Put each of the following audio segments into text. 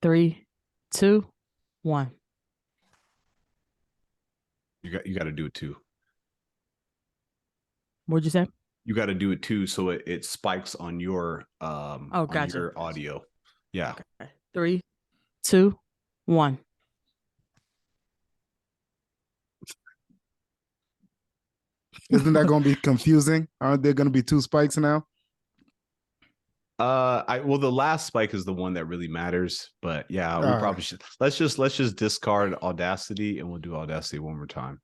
3, 2, 1. You got to do it too. What'd you say? You got to do it too, so it spikes Oh, on gotcha. your audio. Yeah. Okay. 3, 2, 1. Isn't that going to be confusing? Aren't there going to be two spikes now? The last spike is the one that really matters, but yeah, we All probably right. should let's just discard Audacity and we'll do Audacity one more time.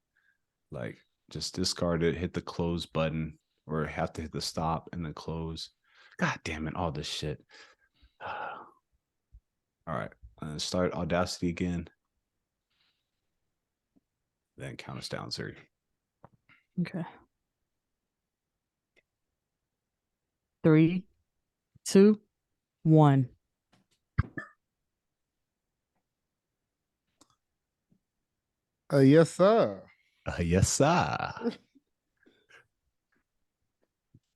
Like just discard it, hit the close button, or have to hit the stop and then close. God damn it, all this shit. All right, start Audacity again. Then count us down, Zuri. Okay. 3, 2, 1. Yes, sir. Yes, sir.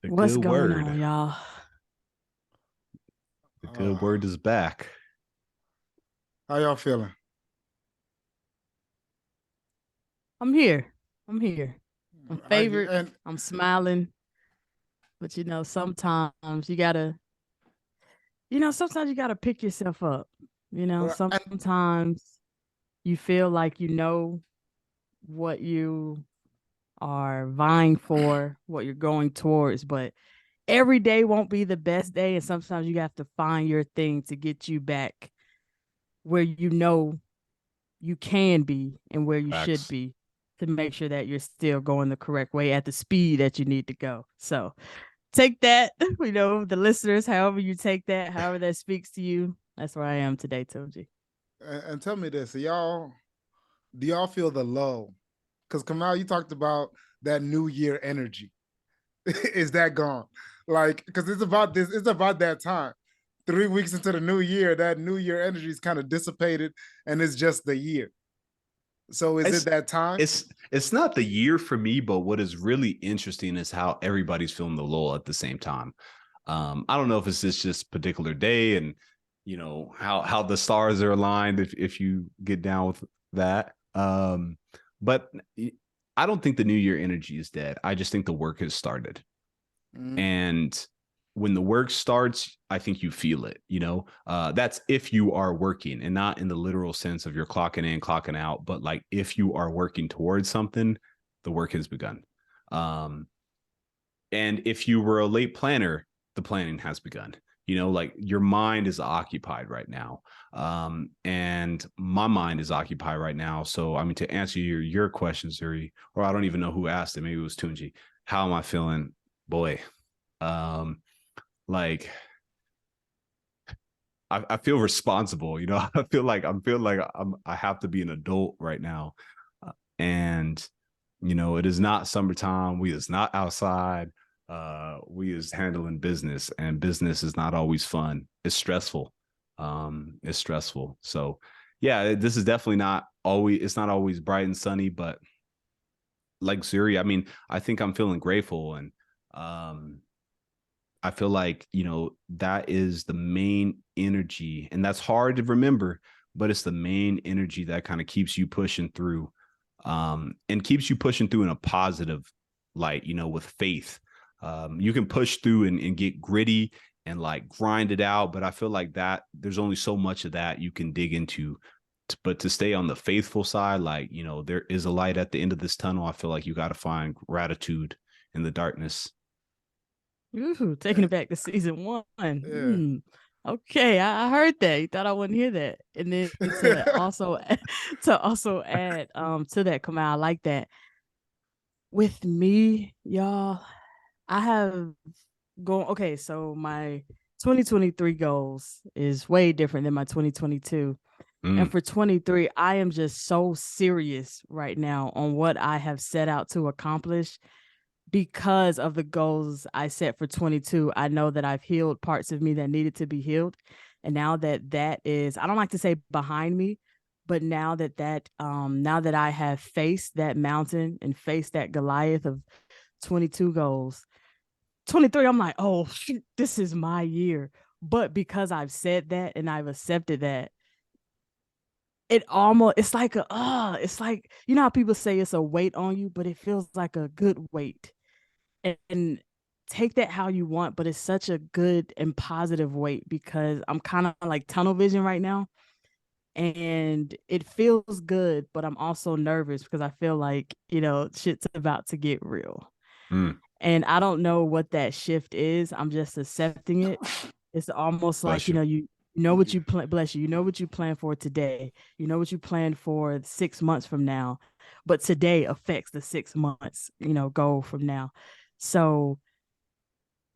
The What's good going word. on, y'all? The good word is back. How y'all feeling? I'm here. I'm favored. And I'm smiling. But sometimes you gotta, sometimes you gotta pick yourself up. Sometimes you feel like you know what you are vying for, what you're going towards, but every day won't be the best day. And sometimes you have to find your thing to get you back where you can be and where you should Facts. be, to make sure that you're still going the correct way at the speed that you need to go. So take that, the listeners, however you take that, however that speaks to you. That's where I am today, Tunji. and tell me this, do y'all feel the lull? Because Kamau, you talked about that New Year energy. Is that gone? Like, because it's about this, it's about that time. 3 weeks into the new year, that New Year energy is kind of dissipated, and it's just the year. So is it that time? It's not the year for me, but what is really interesting is how everybody's feeling the lull at the same time. I don't know if it's just particular day and how the stars are aligned if you get down with that. But I don't think the New Year energy is dead. I just think the work has started. And when the work starts, I think you feel it, that's if you are working, and not in the literal sense of you're clocking in, clocking out, but like if you are working towards something, the work has begun. And if you were a late planner, the planning has begun. Like your mind is occupied right now. And my mind is occupied right now. So, I mean, to answer your question, Zuri, or I don't even know who asked it. Maybe it was Tunji. How am I feeling? Boy, like I feel responsible, I feel like I have to be an adult right now. And it is not summertime. We is not outside. We is handling business, and business is not always fun. It's stressful. It's stressful. So yeah, this is definitely it's not always bright and sunny, but like Zuri, I mean, I think I'm feeling grateful, and I feel like, that is the main energy, and that's hard to remember, but it's the main energy that kind of keeps you pushing through, and keeps you pushing through in a positive light, with faith. You can push through and get gritty and like grind it out, but I feel like that there's only so much of that you can dig into. But to stay on the faithful side, like, there is a light at the end of this tunnel. I feel like you got to find gratitude in the darkness. Ooh, taking it back to season 1. Yeah. Okay, I heard that. You thought I wouldn't hear that. And then to also add to that, Kamau, I like that. With me, y'all, I have okay, so my 2023 goals is way different than my 2022. And for 23, I am just so serious right now on what I have set out to accomplish. Because of the goals I set for 22, I know that I've healed parts of me that needed to be healed. And now that is, I don't like to say behind me, but now that I have faced that mountain and faced that Goliath of 22 goals, 23, I'm like, oh, this is my year. But because I've said that and I've accepted that, it's like it's like, you know how people say it's a weight on you, but it feels like a good weight. And take that how you want, but it's such a good and positive weight because I'm kind of like tunnel vision right now. And it feels good, but I'm also nervous because I feel like, shit's about to get real. Mm, And I don't know what that shift is. I'm just accepting it. It's almost like, bless you. you know what you plan, bless you, you know what you plan for today. You know what you plan for 6 months from now. But today affects the 6 months, goal from now. So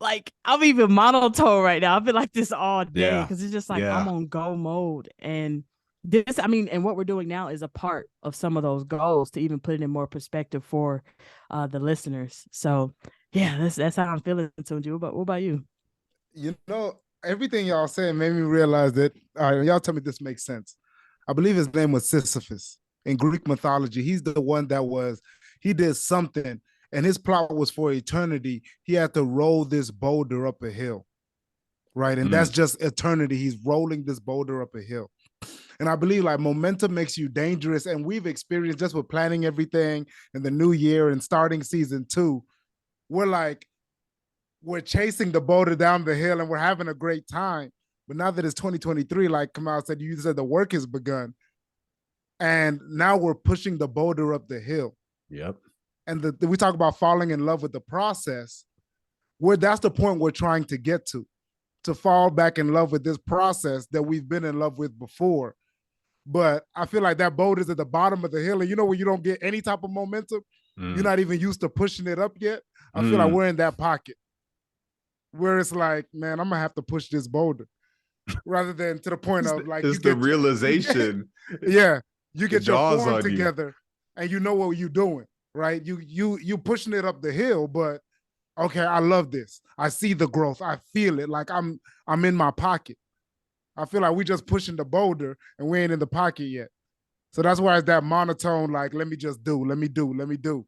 like I'm even monotone right now. I've been like this all day Yeah. because it's just like I'm Yeah. on go mode. And and what we're doing now is a part of some of those goals to even put it in more perspective for the listeners. So yeah, that's how I'm feeling, Tunji. What about you? You know, everything y'all saying made me realize that. All right, y'all tell me this makes sense. I believe his name was Sisyphus in Greek mythology. He's the one that he did something, and his plot was for eternity. He had to roll this boulder up a hill, right? And that's Mm, just eternity. He's rolling this boulder up a hill. And I believe like momentum makes you dangerous. And we've experienced just with planning everything in the new year and starting season 2. We're like, we're chasing the boulder down the hill and we're having a great time. But now that it's 2023, like Kamau said, you said the work has begun. And now we're pushing the boulder up the hill. yep. And we talk about falling in love with the process, where that's the point we're trying to fall back in love with this process that we've been in love with before. But I feel like that boulder's at the bottom of the hill. And you know, when you don't get any type of momentum, you're Mm, not even used to pushing it up yet. I feel like mm. we're in that pocket where it's like, man, I'm gonna have to push this boulder rather than to the point of like It's the you get realization. yeah, you The get your jaws form on you. together and you know what you're doing, right? You pushing it up the hill, but okay, I love this. I see the growth. I feel it. Like I'm in my pocket. I feel like we just pushing the boulder and we ain't in the pocket yet. So that's why it's that monotone, like, let me just do, let me do, let me do.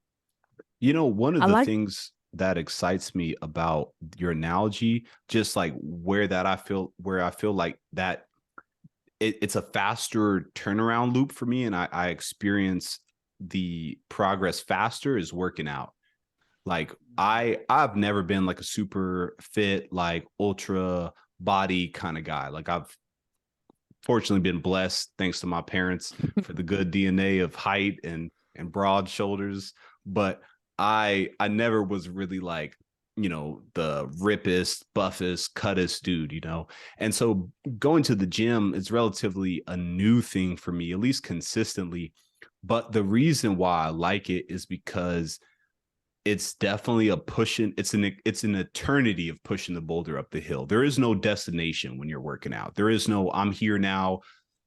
One of I the like things that excites me about your analogy, just like where I feel like that it's a faster turnaround loop for me, and I experience the progress faster is working out. Like I've never been like a super fit, like ultra body kind of guy. Like I've fortunately been blessed thanks to my parents for the good DNA of height and broad shoulders. But I never was really like, the rippest, buffest, cuttest dude. And so going to the gym is relatively a new thing for me, at least consistently. But the reason why I like it is because it's definitely it's an eternity of pushing the boulder up the hill. There is no destination when you're working out. There is no I'm here now.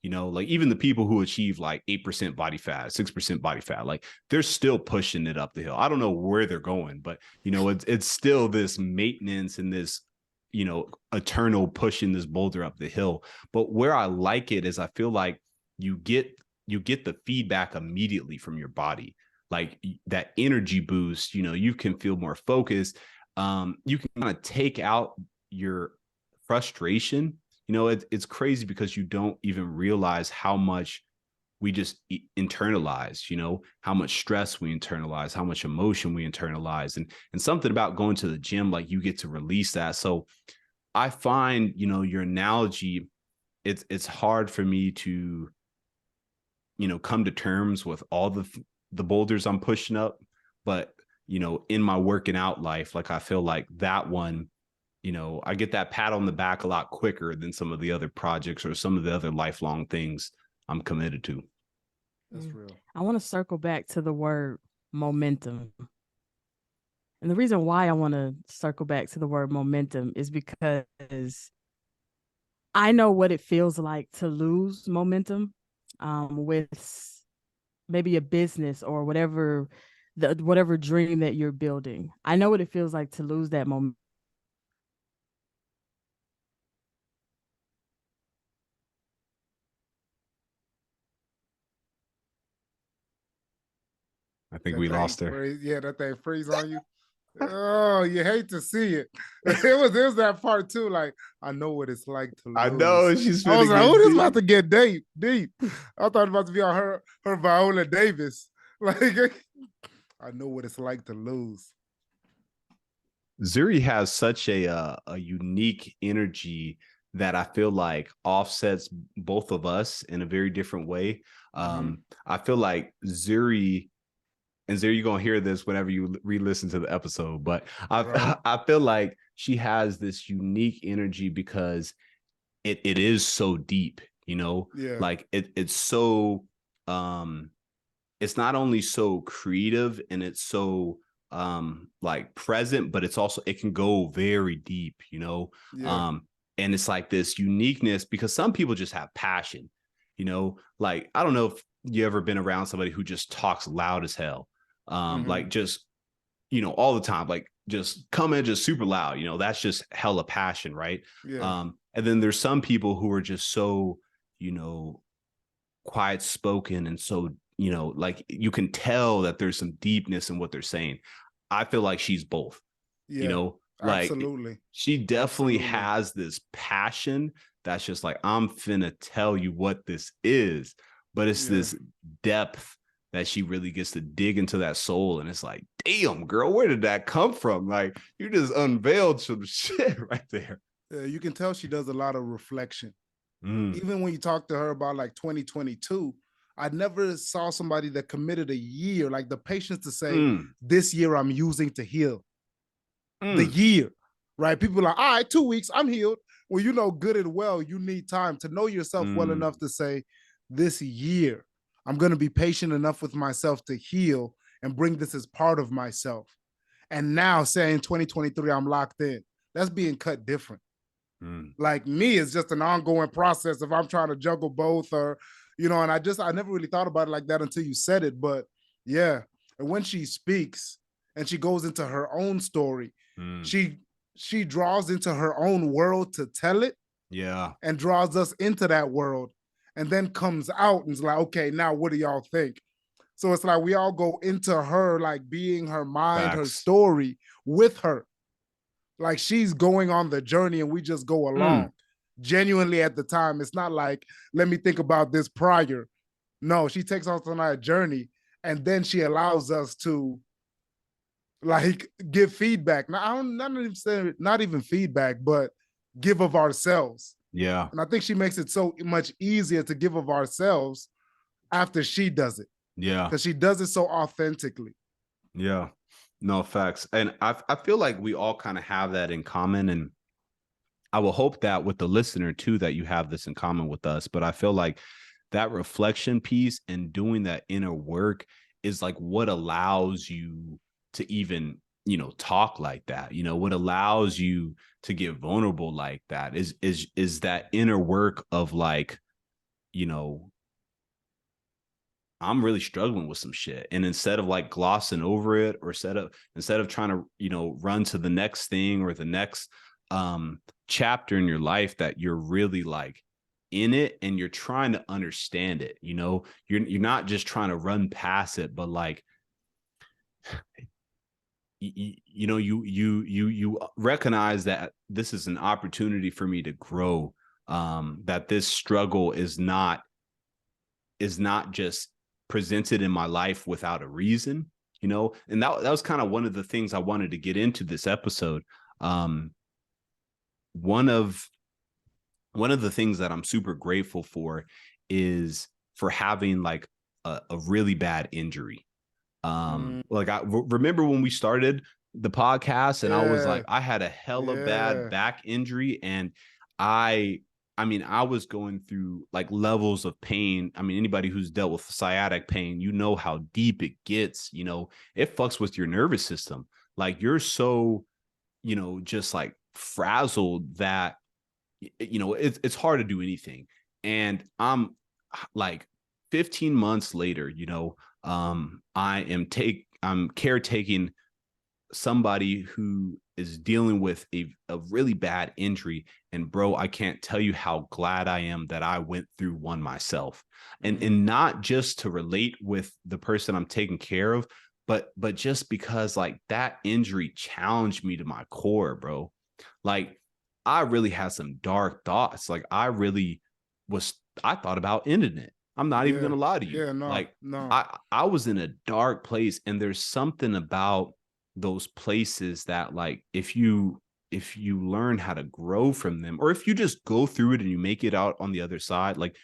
Like even the people who achieve like 8% body fat, 6% body fat, like they're still pushing it up the hill. I don't know where they're going, but it's still this maintenance and this eternal pushing this boulder up the hill. But where I like it is I feel like you get the feedback immediately from your body, like that energy boost. You can feel more focused. You can kind of take out your frustration. It's crazy because you don't even realize how much we just internalize, how much stress we internalize, how much emotion we internalize. And something about going to the gym, like you get to release that. So I find, your analogy, it's hard for me to come to terms with all the boulders I'm pushing up. But, in my working out life, like I feel like that one, I get that pat on the back a lot quicker than some of the other projects or some of the other lifelong things I'm committed to. That's real. I want to circle back to the word momentum. And the reason why I want to circle back to the word momentum is because I know what it feels like to lose momentum with maybe a business or whatever dream that you're building. I know what it feels like to lose that moment. I think That we thing lost her. freeze. Yeah, that thing freeze on you. Oh, you hate to see it. It was that part too. Like, I know what it's like to I lose. know she's I was finna like, oh, get this about deep. to get deep, deep. I thought it about to be on her Viola Davis. Like, I know what it's like to lose. Zuri has such a unique energy that I feel like offsets both of us in a very different way. I feel like Zuri, and Zuri, you're gonna hear this whenever you re-listen to the episode, but Right. I feel like she has this unique energy because it is so deep, you know, Yeah. like it's so it's not only so creative and it's so like present, but it's also it can go very deep, you know. Yeah. And it's like this uniqueness because some people just have passion, you know, like I don't know if you ever been around somebody who just talks loud as hell, like just, you know, all the time, like just come in just super loud, you know, that's just hella passion, right? Yeah. And then there's some people who are just so, you know, quiet spoken and so, you know, like you can tell that there's some deepness in what they're saying. I feel like she's both, you Yeah. know, like Absolutely. she definitely Absolutely. has this passion that's just like, I'm finna tell you what this is, but it's Yeah. this depth that she really gets to dig into that soul. And it's like, damn, girl, where did that come from? Like, you just unveiled some shit right there. You can tell she does a lot of reflection. Mm, Even when you talk to her about like 2022, I never saw somebody that committed a year, like the patience to say, mm, this year I'm using to heal. The mm, year, right? People are like, all right, 2 weeks, I'm healed. Well, you know, good and well, you need time to know yourself well mm. enough to say, this year, I'm going to be patient enough with myself to heal and bring this as part of myself. And now saying 2023, I'm locked in. That's being cut different. Mm. Like me, it's just an ongoing process if I'm trying to juggle both or, you know, and I never really thought about it like that until you said it. But yeah. And when she speaks and she goes into her own story, Mm. she she draws into her own world to tell it Yeah. and draws us into that world and then comes out and is like, okay, now what do y'all think? So it's like we all go into her, like being her mind, her Facts. story with her. Like she's going on the journey and we just go Mm. along. Genuinely at the time, it's not like, let me think about this prior. No, she takes us on that journey and then she allows us to like give feedback. Now, I don't not even say not even feedback, but give of ourselves. Yeah. And I think she makes it so much easier to give of ourselves after she does it Yeah. because she does it so authentically. Yeah. No, facts. And I feel like we all kind of have that in common. And I will hope that with the listener too, that you have this in common with us. But I feel like that reflection piece and doing that inner work is like what allows you to even, you know, talk like that. You know, what allows you to get vulnerable like that is that inner work of like, you know, I'm really struggling with some shit. And instead of like glossing over it or instead of trying to, you know, run to the next thing or the next chapter in your life that you're really like in it and you're trying to understand it, you know, you're not just trying to run past it, but like you know, you recognize that this is an opportunity for me to grow, that this struggle is not just presented in my life without a reason, you know. And that was kind of one of the things I wanted to get into this episode. um one of one of the things that I'm super grateful for is for having like a really bad injury. Like remember when we started the podcast and I was Yeah. like, I had a hella bad Yeah. back injury and I I mean, I was going through like levels of pain. I mean, anybody who's dealt with sciatic pain, you know how deep it gets, you know, it fucks with your nervous system. Like you're so, you know, just like frazzled that, you know, it's hard to do anything. And I'm like 15 months later, you know, I'm caretaking somebody who is dealing with a really bad injury. And bro, I can't tell you how glad I am that I went through one myself. And not just to relate with the person I'm taking care of, but just because like that injury challenged me to my core, bro. Like I really had some dark thoughts. Like I thought about ending it. I'm not even Yeah. gonna lie to you. Yeah. No. Like No. I was in a dark place, and there's something about those places that like if you learn how to grow from them, or if you just go through it and you make it out on the other side, like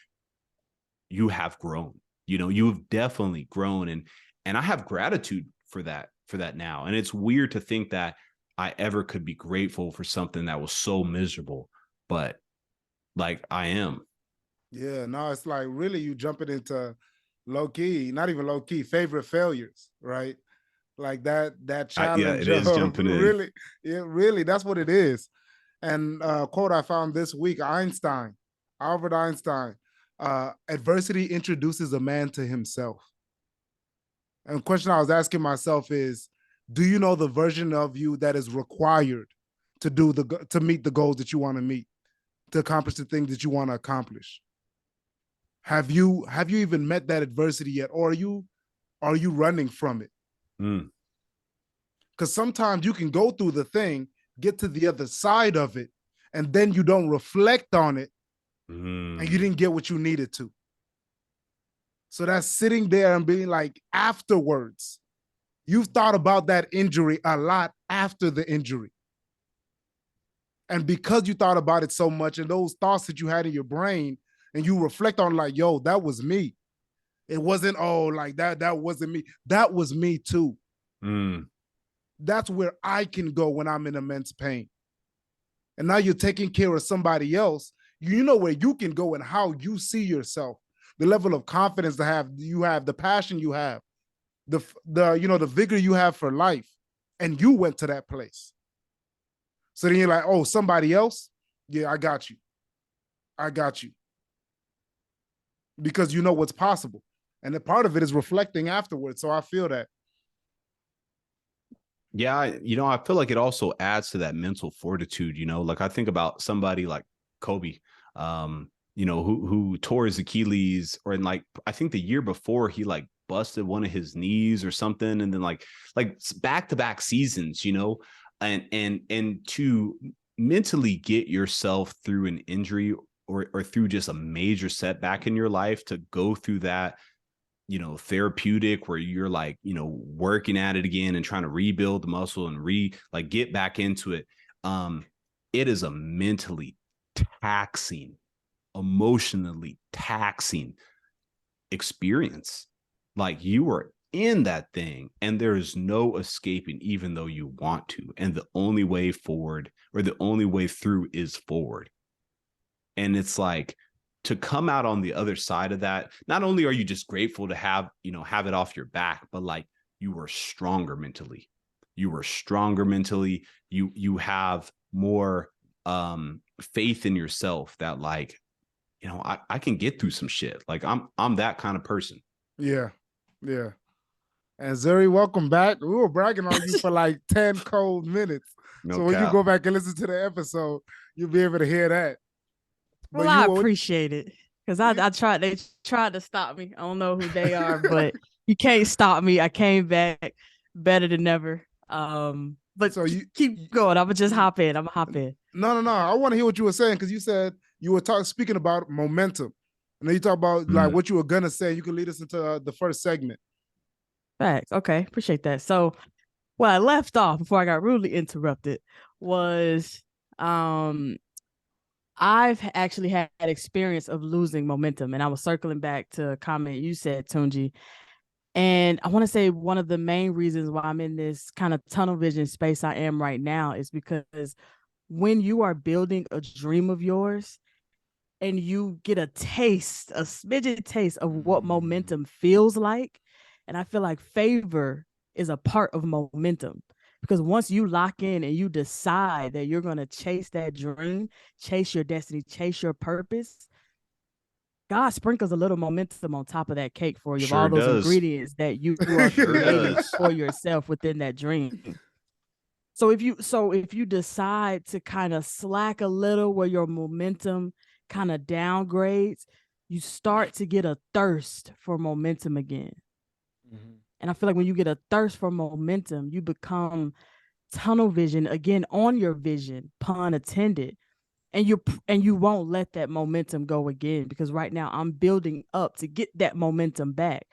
you have grown. You know, you've definitely grown, and I have gratitude for that now. And it's weird to think that I ever could be grateful for something that was so miserable, but like I am. Yeah. No, it's like really you jumping into low key, not even low key, favorite failures, right? Like that Yeah, challenge it is of jumping in. really, yeah, really, that's what it is. And quote I found this week, Albert Einstein, adversity introduces a man to himself. And the question I was asking myself is, do you know the version of you that is required to meet the goals that you want to meet, to accomplish the things that you want to accomplish? Have you even met that adversity yet, or are you running from it? Mm. Because sometimes you can go through the thing, get to the other side of it, and then you don't reflect on it, and you didn't get what you needed to. So that's sitting there and being like, afterwards, you've thought about that injury a lot after the injury. And because you thought about it so much, and those thoughts that you had in your brain, and you reflect on like, yo, that was me. It wasn't, oh, like that wasn't me. That was me too. Mm. That's where I can go when I'm in immense pain. And now you're taking care of somebody else. You know where you can go and how you see yourself, the level of confidence you have, the passion you have, the vigor you have for life. And you went to that place. So then you're like, oh, somebody else? Yeah, I got you. I got you. Because you know what's possible. And a part of it is reflecting afterwards. So I feel that. Yeah, I feel like it also adds to that mental fortitude, like I think about somebody like Kobe, who tore his Achilles, or in like I think the year before he like busted one of his knees or something, and then like back-to-back seasons, and to mentally get yourself through an injury or through just a major setback in your life, to go through that therapeutic, where you're like, working at it again and trying to rebuild the muscle and get back into it. It is a mentally taxing, emotionally taxing experience. Like you are in that thing and there is no escaping, even though you want to. And the only way forward, or the only way through, is forward. And it's like, to come out on the other side of that, not only are you just grateful to have it off your back, but like you were stronger mentally. You have more faith in yourself that like, I can get through some shit. Like I'm that kind of person. Yeah. Yeah. And Zuri, welcome back. We were bragging on you for like 10 cold minutes. No So when you cap. go back and listen to the episode, you'll be able to hear that. Well, I appreciate it, because they tried to stop me. I don't know who they are, but you can't stop me. I came back better than ever. But so you keep going. I'm gonna just hop in. I'm gonna hop in. No. I want to hear what you were saying, because you said you were speaking about momentum. And then you talk about like what you were gonna say. You can lead us into the first segment. Facts. Okay, appreciate that. So where I left off before I got rudely interrupted was I've actually had experience of losing momentum, and I was circling back to a comment you said, Tunji. And I want to say one of the main reasons why I'm in this kind of tunnel vision space I am right now is because when you are building a dream of yours and you get a smidget taste of what momentum feels like, and I feel like favor is a part of momentum. Because once you lock in and you decide that you're going to chase that dream, chase your destiny, chase your purpose, God sprinkles a little momentum on top of that cake for you, of all those ingredients that you are creating for yourself within that dream. So if you decide to kind of slack a little, where your momentum kind of downgrades, you start to get a thirst for momentum again. Mm-hmm. And I feel like when you get a thirst for momentum, you become tunnel vision again on your vision, pun intended. And you won't let that momentum go again, because right now I'm building up to get that momentum back.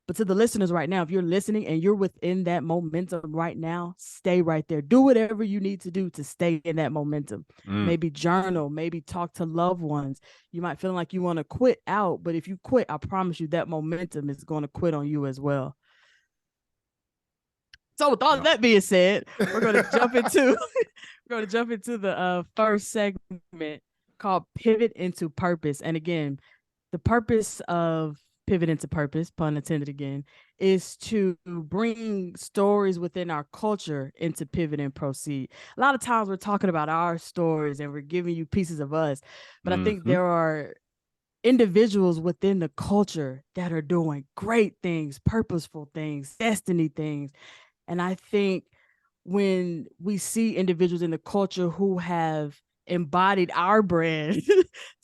But to the listeners right now, if you're listening and you're within that momentum right now, stay right there. Do whatever you need to do to stay in that momentum. Maybe journal, maybe talk to loved ones. You might feel like you want to quit out, but if you quit, I promise you that momentum is going to quit on you as well. So with all that being said, we're going to jump into the first segment called Pivot into Purpose. And again, the purpose of Pivot into Purpose, pun intended again, is to bring stories within our culture into Pivot and Proceed. A lot of times we're talking about our stories and we're giving you pieces of us, but I think there are individuals within the culture that are doing great things, purposeful things, destiny things. And I think when we see individuals in the culture who have embodied our brand,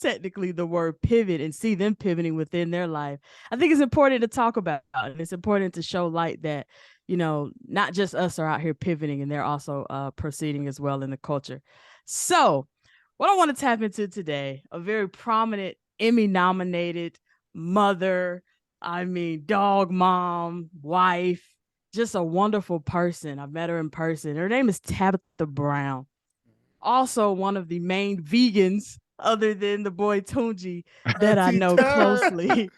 technically the word pivot, and see them pivoting within their life, I think it's important to talk about. And it's important to show light that, not just us are out here pivoting, and they're also proceeding as well in the culture. So what I want to tap into today, a very prominent Emmy nominated mother, dog mom, wife, just a wonderful person. I've met her in person. Her name is Tabitha Brown. Also one of the main vegans, other than the boy Tunji, that I know closely.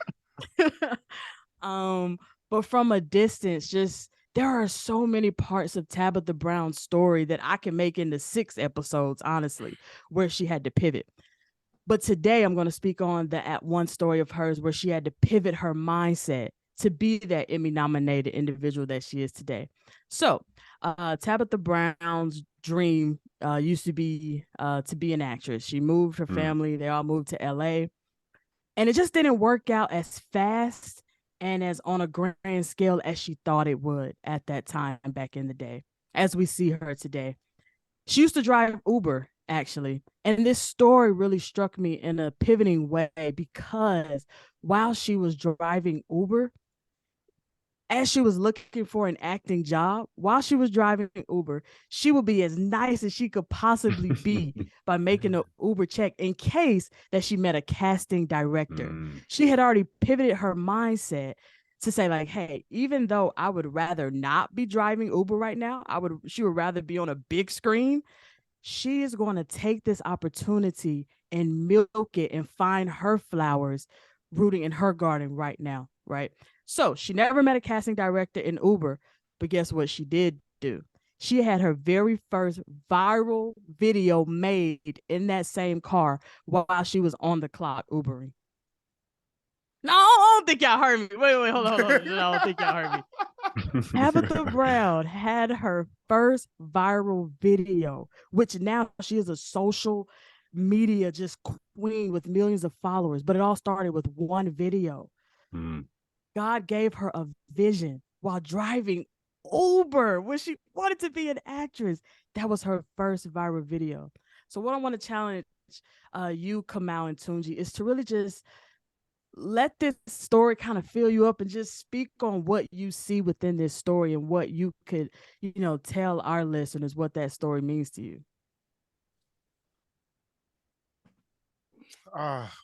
But from a distance, just there are so many parts of Tabitha Brown's story that I can make into 6 episodes, honestly, where she had to pivot. But today I'm going to speak on that one story of hers where she had to pivot her mindset to be that Emmy nominated individual that she is today. So Tabitha Brown's dream used to be an actress. She moved her family. They all moved to LA. And it just didn't work out as fast and as on a grand scale as she thought it would at that time back in the day, as we see her today. She used to drive Uber, actually. And this story really struck me in a pivoting way, because while she was driving Uber, as she was looking for an acting job, while she was driving Uber, she would be as nice as she could possibly be by making an Uber check in case that she met a casting director. She had already pivoted her mindset to say, like, hey, even though I would rather not be driving Uber right now, she would rather be on a big screen. She is going to take this opportunity and milk it and find her flowers rooting in her garden right now, right? So she never met a casting director in Uber, but guess what she did do? She had her very first viral video made in that same car while she was on the clock Ubering. No, I don't think y'all heard me. Wait, hold on. No, I don't think y'all heard me. Tabitha Brown had her first viral video, which now she is a social media just queen with millions of followers. But it all started with one video. God gave her a vision while driving Uber when she wanted to be an actress. That was her first viral video. So what I want to challenge you, Kamau and Tunji, is to really just let this story kind of fill you up and just speak on what you see within this story and what you could, tell our listeners what that story means to you.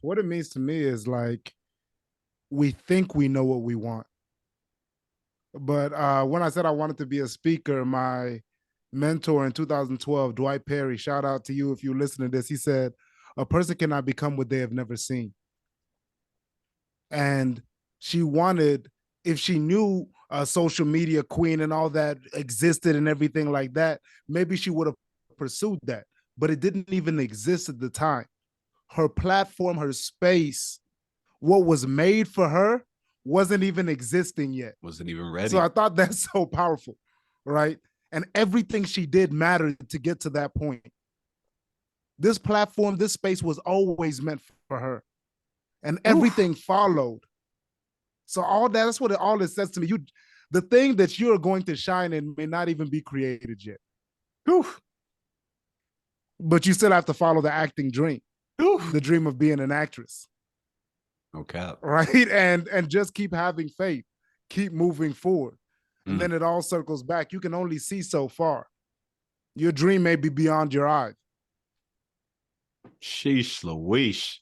What it means to me is like, we think we know what we want. But when I said I wanted to be a speaker, my mentor in 2012, Dwight Perry, shout out to you if you listen to this, he said, a person cannot become what they have never seen. And she wanted, if she knew a social media queen and all that existed and everything like that, maybe she would have pursued that. But it didn't even exist at the time. Her platform, her space, what was made for her wasn't even existing yet. Wasn't even ready. So I thought that's so powerful, right? And everything she did mattered to get to that point. This platform, this space was always meant for her. And everything followed. So all that's what all it says to me. The thing that you're going to shine in may not even be created yet. But you still have to follow the acting dream. The dream of being an actress. Okay. Right? And just keep having faith. keep moving forward. And Mm. then it all circles back. You can only see so far. Your dream may be beyond your eyes. Sheesh Louise.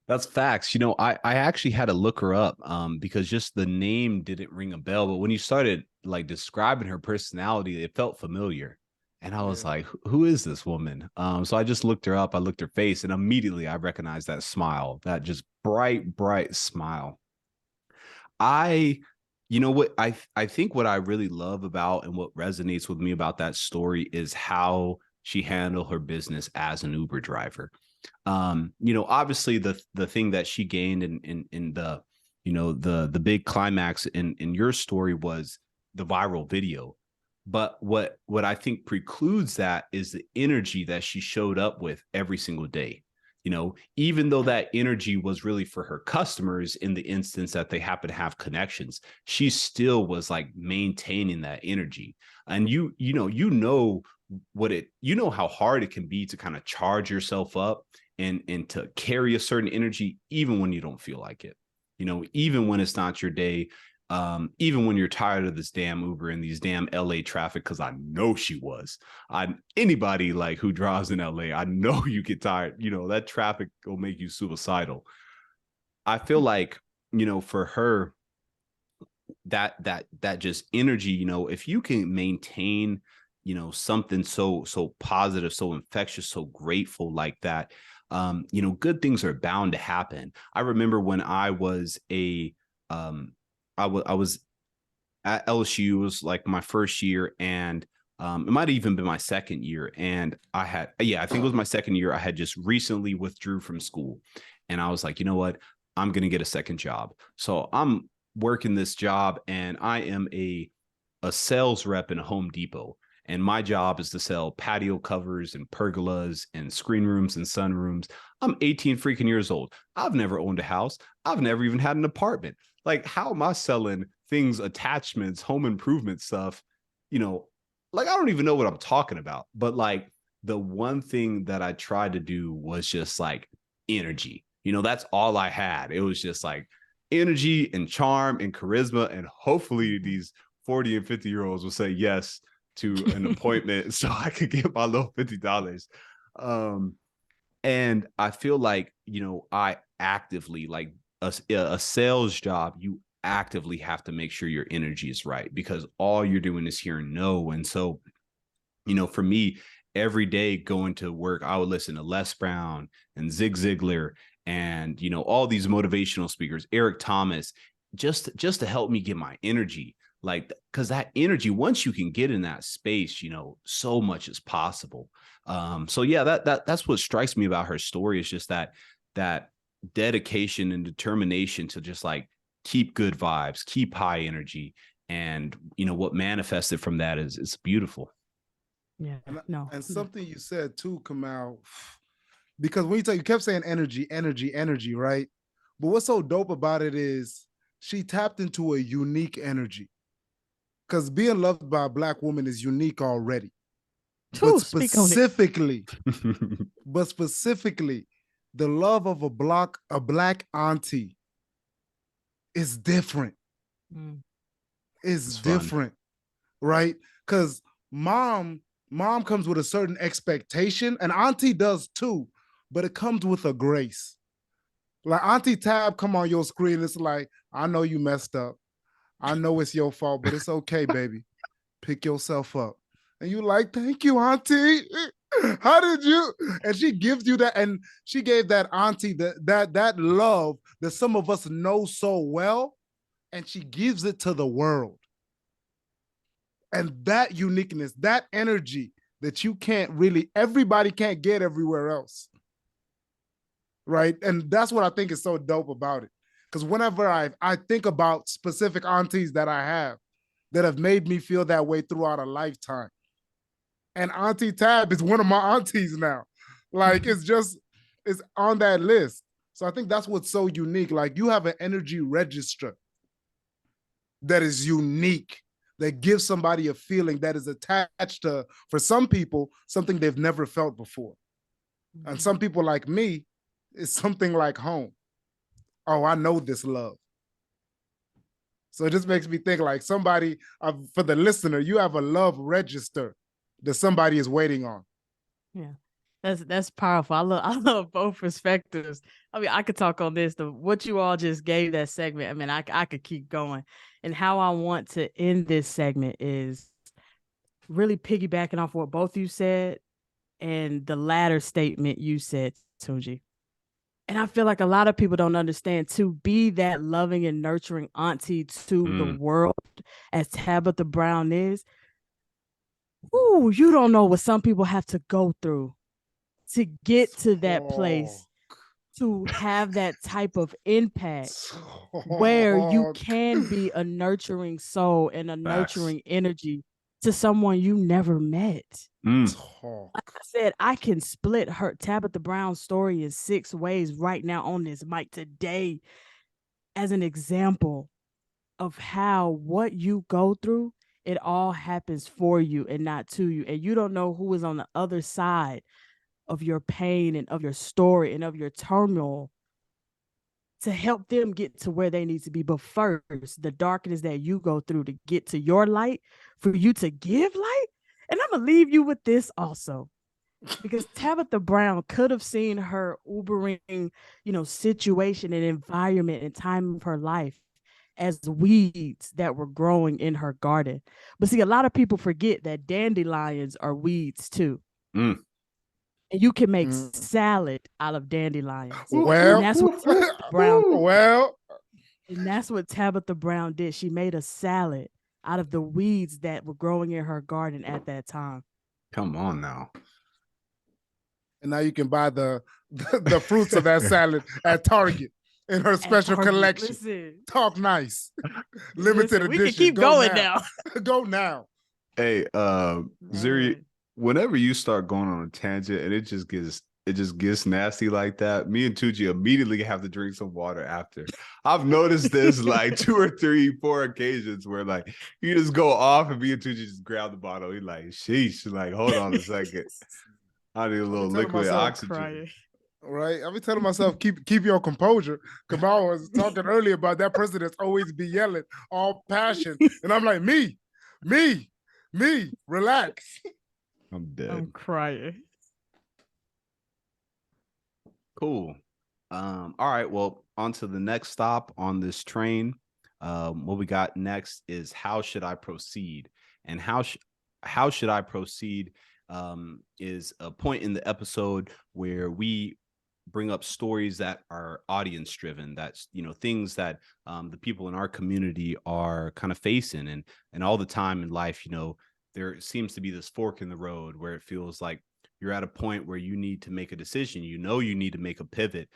That's facts. You know, I actually had to look her up because just the name didn't ring a bell. But when you started like describing her personality, it felt familiar. And I was Yeah. like, who is this woman? So I just looked her up. I looked her face, and immediately I recognized that smile, that just bright, bright smile. I, you know what, I think what I really love about and what resonates with me about that story is how she handled her business as an Uber driver. You know, obviously the thing that she gained in the, you know, the big climax in your story was the viral video. But what I think precludes that is the energy that she showed up with every single day. You know, even though that energy was really for her customers in the instance that they happen to have connections, she still was like maintaining that energy. And you know what it, you know how hard it can be to kind of charge yourself up and to carry a certain energy even when you don't feel like it. You know, even when it's not your day, even when you're tired of this damn Uber and these damn LA traffic, because I know she was. Anybody like who drives in LA, I know you get tired. You know, that traffic will make you suicidal. I feel like, you know, for her, that just energy, you know, if you can maintain, you know, something so positive, so infectious, so grateful like that, you know, good things are bound to happen. I remember when I was a I was at LSU. It was like my first year, and it might have even been my second year. And I think it was my second year. I had just recently withdrew from school, and I was like, you know what? I'm gonna get a second job. So I'm working this job, and I am a sales rep in a Home Depot. And my job is to sell patio covers and pergolas and screen rooms and sunrooms. I'm 18 freaking years old. I've never owned a house. I've never even had an apartment. Like, how am I selling things, attachments, home improvement stuff? You know, like, I don't even know what I'm talking about. But like, the one thing that I tried to do was just like energy. You know, that's all I had. It was just like energy and charm and charisma. And hopefully these 40 and 50-year-olds will say yes to an appointment so I could get my little $50. And I feel like, you know, I actively like a sales job, you actively have to make sure your energy is right because all you're doing is hearing no. And so, you know, for me, every day going to work, I would listen to Les Brown and Zig Ziglar and, you know, all these motivational speakers, Eric Thomas, just to help me get my energy. Like, because that energy, once you can get in that space, you know, so much is possible. So yeah, that's what strikes me about her story is just that dedication and determination to just like keep good vibes, keep high energy, and you know what manifested from that is it's beautiful. Yeah, And, no. and something you said too, Kamau, because when you kept saying energy, energy, energy, right? But what's so dope about it is she tapped into a unique energy. Because being loved by a Black woman is unique already. But Speak on it. specifically, the love of a Black auntie is different. It's different, right? Because mom comes with a certain expectation, and auntie does too, but it comes with a grace. Like Auntie Tab come on your screen, it's like, I know you messed up. I know it's your fault, but it's okay, baby. Pick yourself up. And you like, thank you, Auntie. How did you? And she gives you that, and she gave that auntie that love that some of us know so well, and she gives it to the world. And that uniqueness, that energy that you can't really, everybody can't get everywhere else. Right. And that's what I think is so dope about it. Because whenever I think about specific aunties that I have that have made me feel that way throughout a lifetime. And Auntie Tab is one of my aunties now. Like it's on that list. So I think that's what's so unique. Like you have an energy register that is unique, that gives somebody a feeling that is attached to, for some people, something they've never felt before. And some people like me, it's something like home. Oh, I know this love. So it just makes me think like somebody, for the listener, you have a love register that somebody is waiting on. Yeah. That's powerful. I love both perspectives. I mean, I could talk on this. What you all just gave that segment. I mean, I could keep going. And how I want to end this segment is really piggybacking off what both you said and the latter statement you said, Tunji. And I feel like a lot of people don't understand, to be that loving and nurturing auntie to the world as Tabitha Brown is. Ooh, you don't know what some people have to go through to get to that place, to have that type of impact where you can be a nurturing soul and a nurturing energy to someone you never met. Like I said, I can split her Tabitha Brown's story in 6 ways right now on this mic today as an example of how what you go through, it all happens for you and not to you. And you don't know who is on the other side of your pain and of your story and of your turmoil to help them get to where they need to be. But first, the darkness that you go through to get to your light, for you to give light. And I'm going to leave you with this also, because Tabitha Brown could have seen her Ubering, situation and environment and time of her life as weeds that were growing in her garden. But see, a lot of people forget that dandelions are weeds too. And you can make salad out of dandelions. And that's what Tabitha Brown and that's what Tabitha Brown did. She made a salad out of the weeds that were growing in her garden at that time. Come on now. And now you can buy the fruits of that salad at Target in her special collection. Listen, talk nice. Limited edition. We can keep going now. Go now. Hey, Zuri, whenever you start going on a tangent and it just gets nasty like that, me and Tunji immediately have to drink some water after. I've noticed this like 2 or 3, 4 occasions where like you just go off and me and Tunji just grab the bottle. He's like, sheesh, like, hold on a second. I need a little liquid oxygen. Crying. Right? I've been telling myself, keep your composure. Kamau was talking earlier about that president's always be yelling, all passion. And I'm like, me, relax. I'm dead. I'm crying. Cool. All right. Well, on to the next stop on this train. What we got next is how should I proceed? And how should I proceed is a point in the episode where we bring up stories that are audience driven. That's, things that the people in our community are kind of facing, and all the time in life, there seems to be this fork in the road where it feels like you're at a point where you need to make a decision. You need to make a pivot,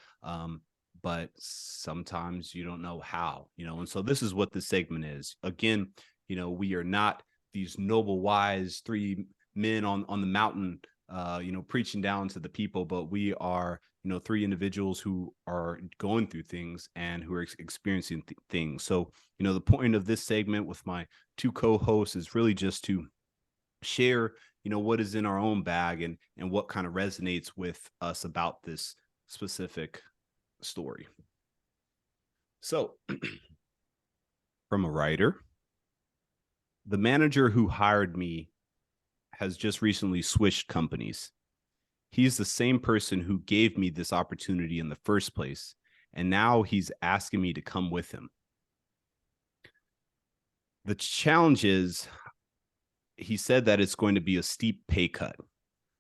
but sometimes you don't know how, and so this is what this segment is. Again, we are not these noble, wise 3 men on the mountain, preaching down to the people, but we are, 3 individuals who are going through things and who are experiencing things. So, the point of this segment with my 2 co-hosts is really just to share, what is in our own bag and what kind of resonates with us about this specific story. So from a writer, the manager who hired me has just recently switched companies. He's the same person who gave me this opportunity in the first place, and now he's asking me to come with him. The challenge is, he said that it's going to be a steep pay cut.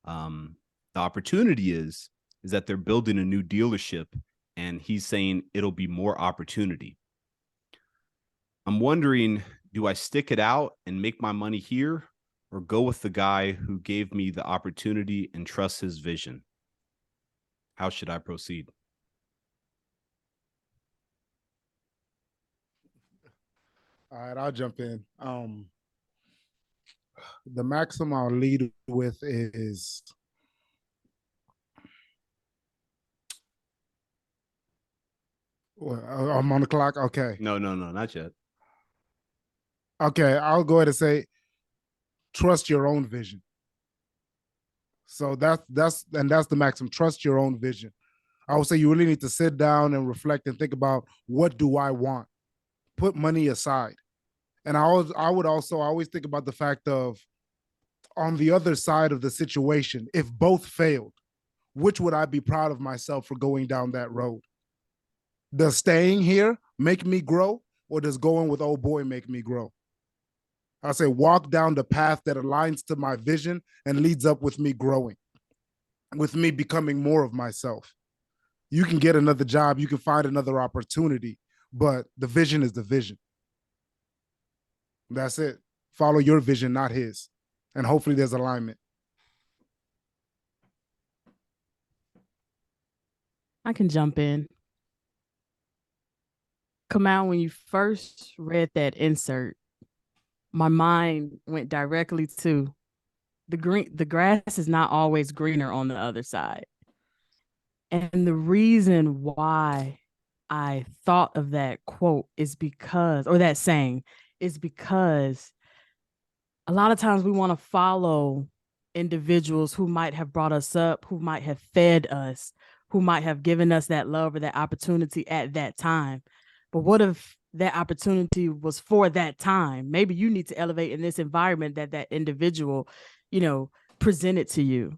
The opportunity is that they're building a new dealership, and he's saying it'll be more opportunity. I'm wondering, do I stick it out and make my money here, or go with the guy who gave me the opportunity and trust his vision? How should I proceed? All right, I'll jump in. The maxim I'll lead with is I'm on the clock. Okay. No, not yet. Okay, I'll go ahead and say, trust your own vision. So that's the maxim. Trust your own vision. I would say you really need to sit down and reflect and think about, what do I want? put money aside. And I would also always think about the fact of, on the other side of the situation, if both failed, which would I be proud of myself for going down that road? Does staying here make me grow, or does going with old boy make me grow? I say walk down the path that aligns to my vision and leads up with me growing, with me becoming more of myself. You can get another job, you can find another opportunity, but the vision is the vision. That's it. Follow your vision, not his. And hopefully there's alignment. I can jump in. Kamau, when you first read that insert, my mind went directly to the grass is not always greener on the other side. And the reason why I thought of that quote is because, or that saying, is because a lot of times we want to follow individuals who might have brought us up, who might have fed us, who might have given us that love or that opportunity at that time. But what if that opportunity was for that time? Maybe you need to elevate in this environment that that individual, presented to you.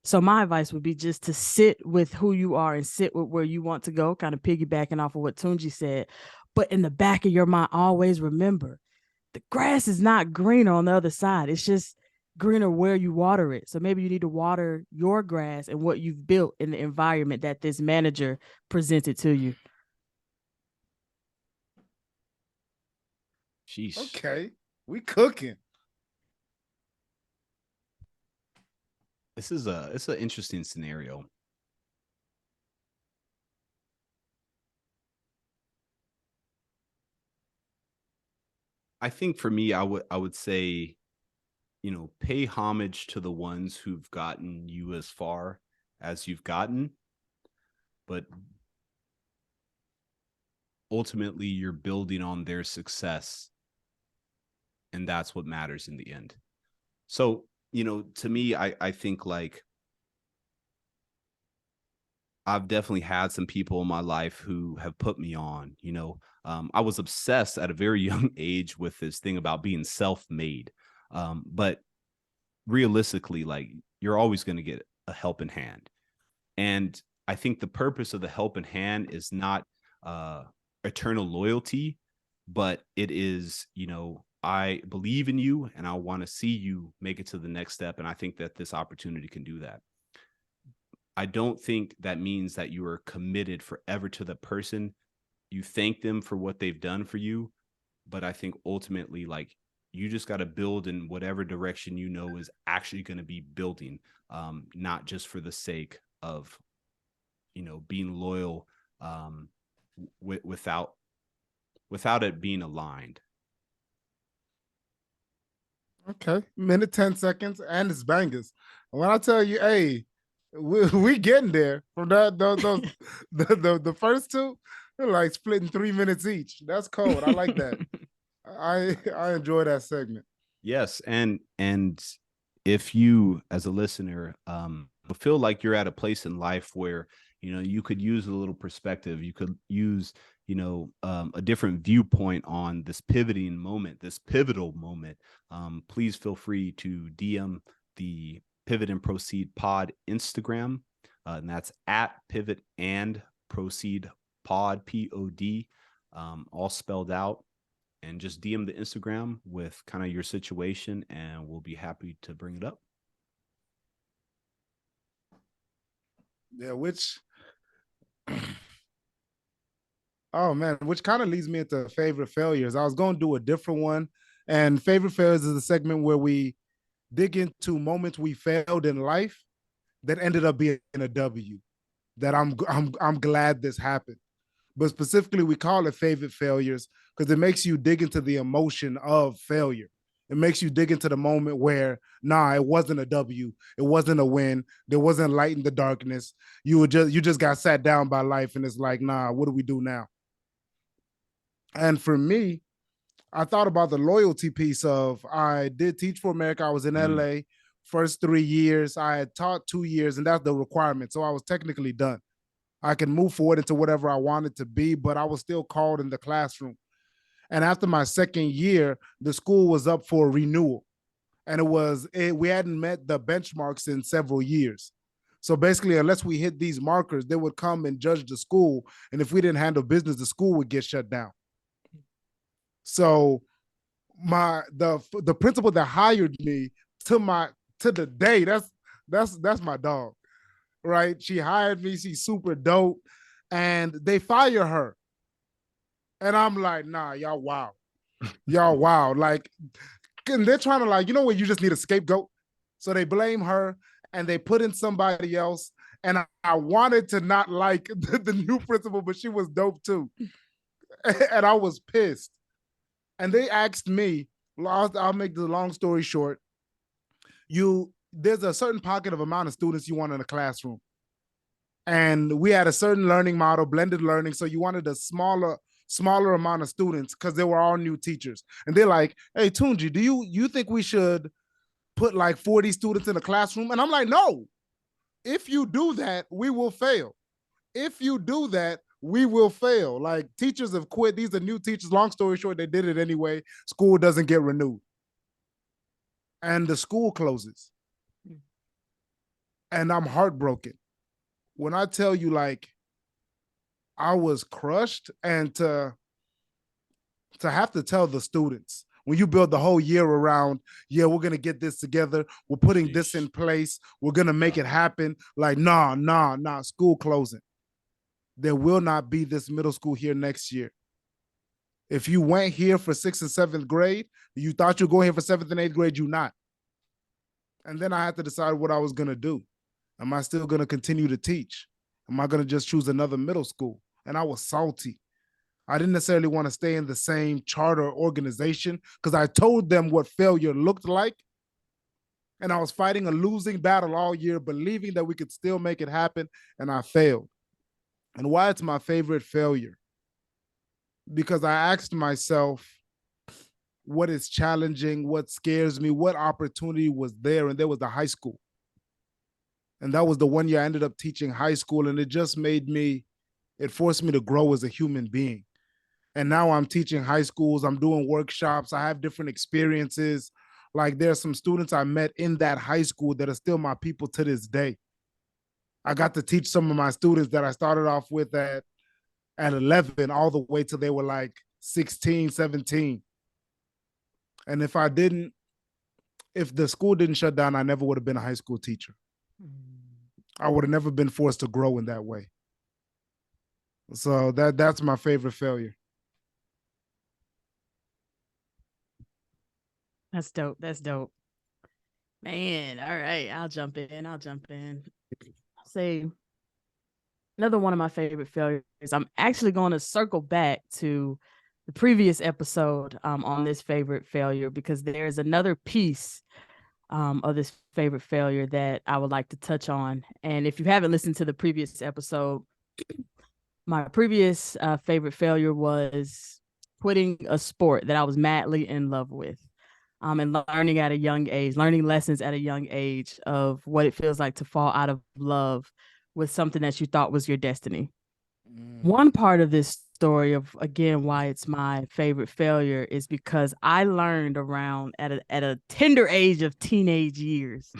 So my advice would be just to sit with who you are and sit with where you want to go, kind of piggybacking off of what Tunji said. But in the back of your mind, always remember the grass is not greener on the other side. It's just greener where you water it. So maybe you need to water your grass and what you've built in the environment that this manager presented to you. Sheesh. Okay, we cooking. It's an interesting scenario. I think for me, I would say, pay homage to the ones who've gotten you as far as you've gotten, but ultimately you're building on their success, and that's what matters in the end. So, to me, I think like I've definitely had some people in my life who have put me on. I was obsessed at a very young age with this thing about being self-made. But realistically, like, you're always going to get a helping hand. And I think the purpose of the helping hand is not eternal loyalty, but it is, I believe in you and I want to see you make it to the next step. And I think that this opportunity can do that. I don't think that means that you are committed forever to the person. You thank them for what they've done for you. But I think ultimately, like, you just got to build in whatever direction is actually going to be building, not just for the sake of, being loyal without it being aligned. Okay, minute 10 seconds, and it's bangers. When I tell you, hey, we getting there from that. Those the first two, they're like splitting 3 minutes each. That's cold. I like that. I enjoy that segment. Yes, and if you as a listener feel like you're at a place in life where you could use a little perspective, you could use a different viewpoint on this pivotal moment, please feel free to DM the Pivot and Proceed Pod Instagram, and that's at Pivot and Proceed Pod, POD, all spelled out. And just DM the Instagram with kind of your situation, and we'll be happy to bring it up. Yeah, oh man, which kind of leads me into favorite failures. I was going to do a different one, and favorite failures is a segment where we dig into moments we failed in life that ended up being a W. That I'm glad this happened. But specifically, we call it favorite failures because it makes you dig into the emotion of failure. It makes you dig into the moment where, nah, it wasn't a W, it wasn't a win, there wasn't light in the darkness. You just got sat down by life, and it's like, nah, what do we do now? And for me, I thought about the loyalty piece of, I did teach for America. I was in LA first 3 years. I had taught 2 years, and that's the requirement. So I was technically done. I can move forward into whatever I wanted to be, but I was still called in the classroom. And after my second year, the school was up for renewal. And we hadn't met the benchmarks in several years. So basically, unless we hit these markers, they would come and judge the school. And if we didn't handle business, the school would get shut down. So the principal that hired me to the day, that's my dog, right? She hired me, she's super dope, and they fire her. And I'm like, nah, y'all wow. Y'all wow. Like, and they're trying to, like, you know when you just need a scapegoat? So they blame her and they put in somebody else. And I wanted to not like the new principal, but she was dope too. And I was pissed. And they asked me, I'll make the long story short. There's a certain pocket of amount of students you want in a classroom. And we had a certain learning model, blended learning. So you wanted a smaller amount of students because they were all new teachers. And they're like, hey, Tunji, do you think we should put like 40 students in a classroom? And I'm like, no. If you do that, we will fail. If you do that, we will fail. Like, teachers have quit. These are new teachers. Long story short, they did it anyway. School doesn't get renewed. And the school closes. And I'm heartbroken. When I tell you, like, I was crushed, and to have to tell the students, when you build the whole year around, yeah, we're going to get this together. We're putting this in place. We're going to make it happen. Like, nah, school closing. There will not be this middle school here next year. If you went here for 6th and 7th grade, you thought you were going here for 7th and 8th grade, you're not. And then I had to decide what I was going to do. Am I still going to continue to teach? Am I going to just choose another middle school? And I was salty. I didn't necessarily want to stay in the same charter organization because I told them what failure looked like. And I was fighting a losing battle all year, believing that we could still make it happen, and I failed. And why it's my favorite failure? Because I asked myself, what is challenging, what scares me, what opportunity was there? And there was the high school. And that was the one year I ended up teaching high school, and it just it forced me to grow as a human being. And now I'm teaching high schools, I'm doing workshops, I have different experiences. Like, there's some students I met in that high school that are still my people to this day. I got to teach some of my students that I started off with at 11 all the way till they were like 16, 17. And if the school didn't shut down, I never would have been a high school teacher. I would have never been forced to grow in that way. So that's my favorite failure. That's dope. That's dope. Man, all right. I'll jump in. I'll say another one of my favorite failures. I'm actually going to circle back to the previous episode on this favorite failure, because there's another piece of this favorite failure that I would like to touch on. And if you haven't listened to the previous episode, my previous favorite failure was quitting a sport that I was madly in love with. And learning at a young age, learning lessons at a young age of what it feels like to fall out of love with something that you thought was your destiny. One part of this story of, again, why it's my favorite failure is because I learned around at a tender age of teenage years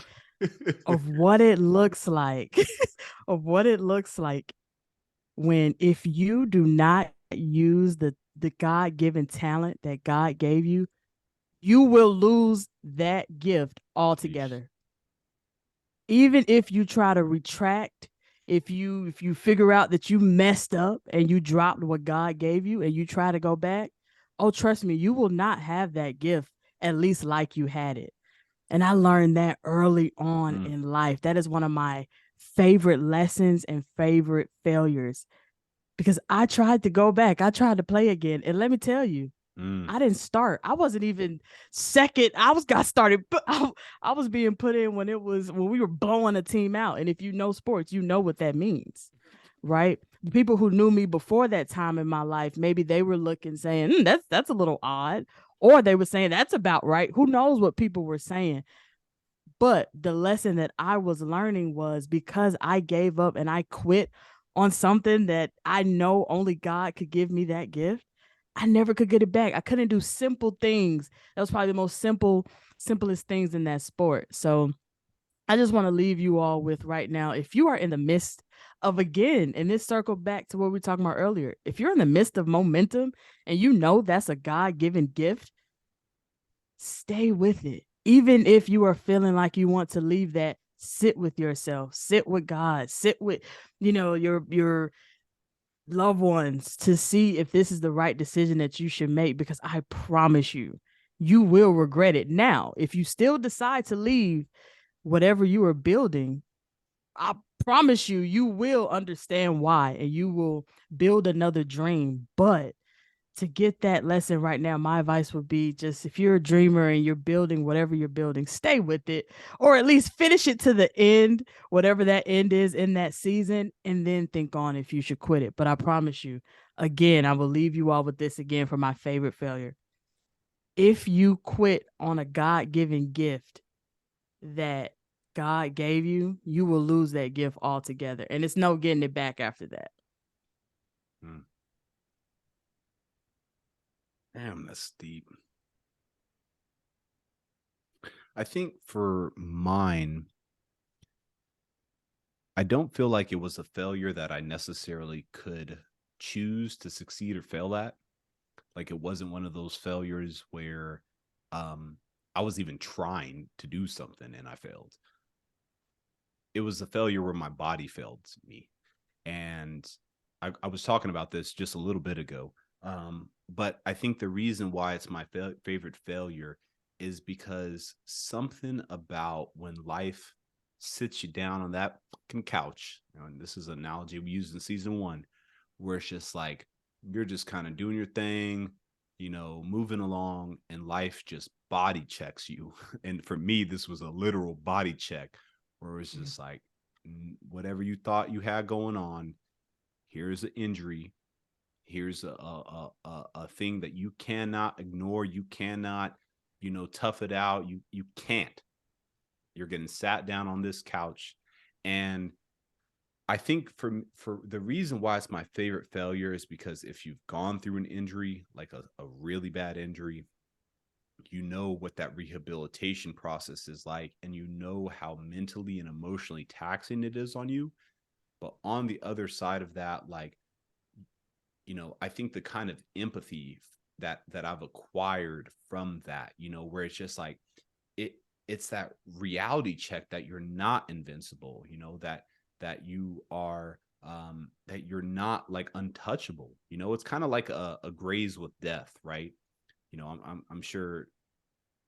of what it looks like, when, if you do not use the God-given talent that God gave you, you will lose that gift altogether. Even if you try to retract, if you figure out that you messed up and you dropped what God gave you and you try to go back, oh, trust me, you will not have that gift, at least like you had it. And I learned that early on in life. That is one of my favorite lessons and favorite failures, because I tried to go back. I tried to play again. And let me tell you, I didn't start. I wasn't even second. Got started. But I was being put in when we were blowing a team out. And if you know sports, you know what that means, right? The people who knew me before that time in my life, maybe they were looking, saying, that's a little odd. Or they were saying, that's about right. Who knows what people were saying? But the lesson that I was learning was, because I gave up and I quit on something that I know only God could give me that gift, I never could get it back. I couldn't do simple things. That was probably the most simplest things in that sport. So I just want to leave you all with right now, if you are in the midst of, again, and this circle back to what we were talking about earlier, if you're in the midst of momentum and you know that's a God-given gift, stay with it. Even if you are feeling like you want to leave that, sit with yourself, sit with God, sit with, your loved ones to see if this is the right decision that you should make, because I promise you, you will regret it. Now, if you still decide to leave whatever you are building, I promise you, you will understand why and you will build another dream. But to get that lesson right now, my advice would be, just if you're a dreamer and you're building whatever you're building, stay with it, or at least finish it to the end, whatever that end is in that season, and then think on if you should quit it. But I promise you, again, I will leave you all with this again for my favorite failure. If you quit on a God-given gift that God gave you, you will lose that gift altogether. And it's no getting it back after that. Damn, that's deep. I think for mine, I don't feel like it was a failure that I necessarily could choose to succeed or fail at. Like, it wasn't one of those failures where I was even trying to do something and I failed. It was a failure where my body failed me. And I was talking about this just a little bit ago. But I think the reason why it's my favorite failure is because something about when life sits you down on that fucking couch, and this is an analogy we used in season 1, where it's just like you're just kind of doing your thing, moving along, and life just body checks you. And for me, this was a literal body check where it's just like, whatever you thought you had going on, here's an injury. Here's a thing that you cannot ignore. You cannot, tough it out. You can't. You're getting sat down on this couch. And I think for the reason why it's my favorite failure is because if you've gone through an injury, like a really bad injury, you know what that rehabilitation process is like, and you know how mentally and emotionally taxing it is on you. But on the other side of that, like, I think the kind of empathy that I've acquired from that, where it's just like it's that reality check that you're not invincible, that you are that you're not like untouchable. It's kind of like a graze with death, right? I'm sure,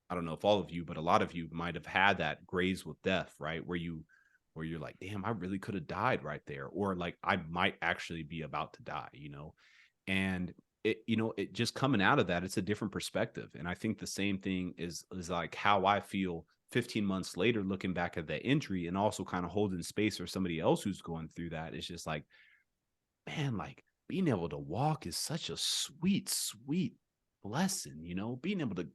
I don't know if all of you, but a lot of you might have had that graze with death, right? Where you're like, damn, I really could have died right there, or like I might actually be about to die, and it just coming out of that, it's a different perspective. And I think the same thing is like how I feel 15 months later, looking back at that injury and also kind of holding space for somebody else who's going through that. It's just like, man, like being able to walk is such a sweet, sweet lesson, being able to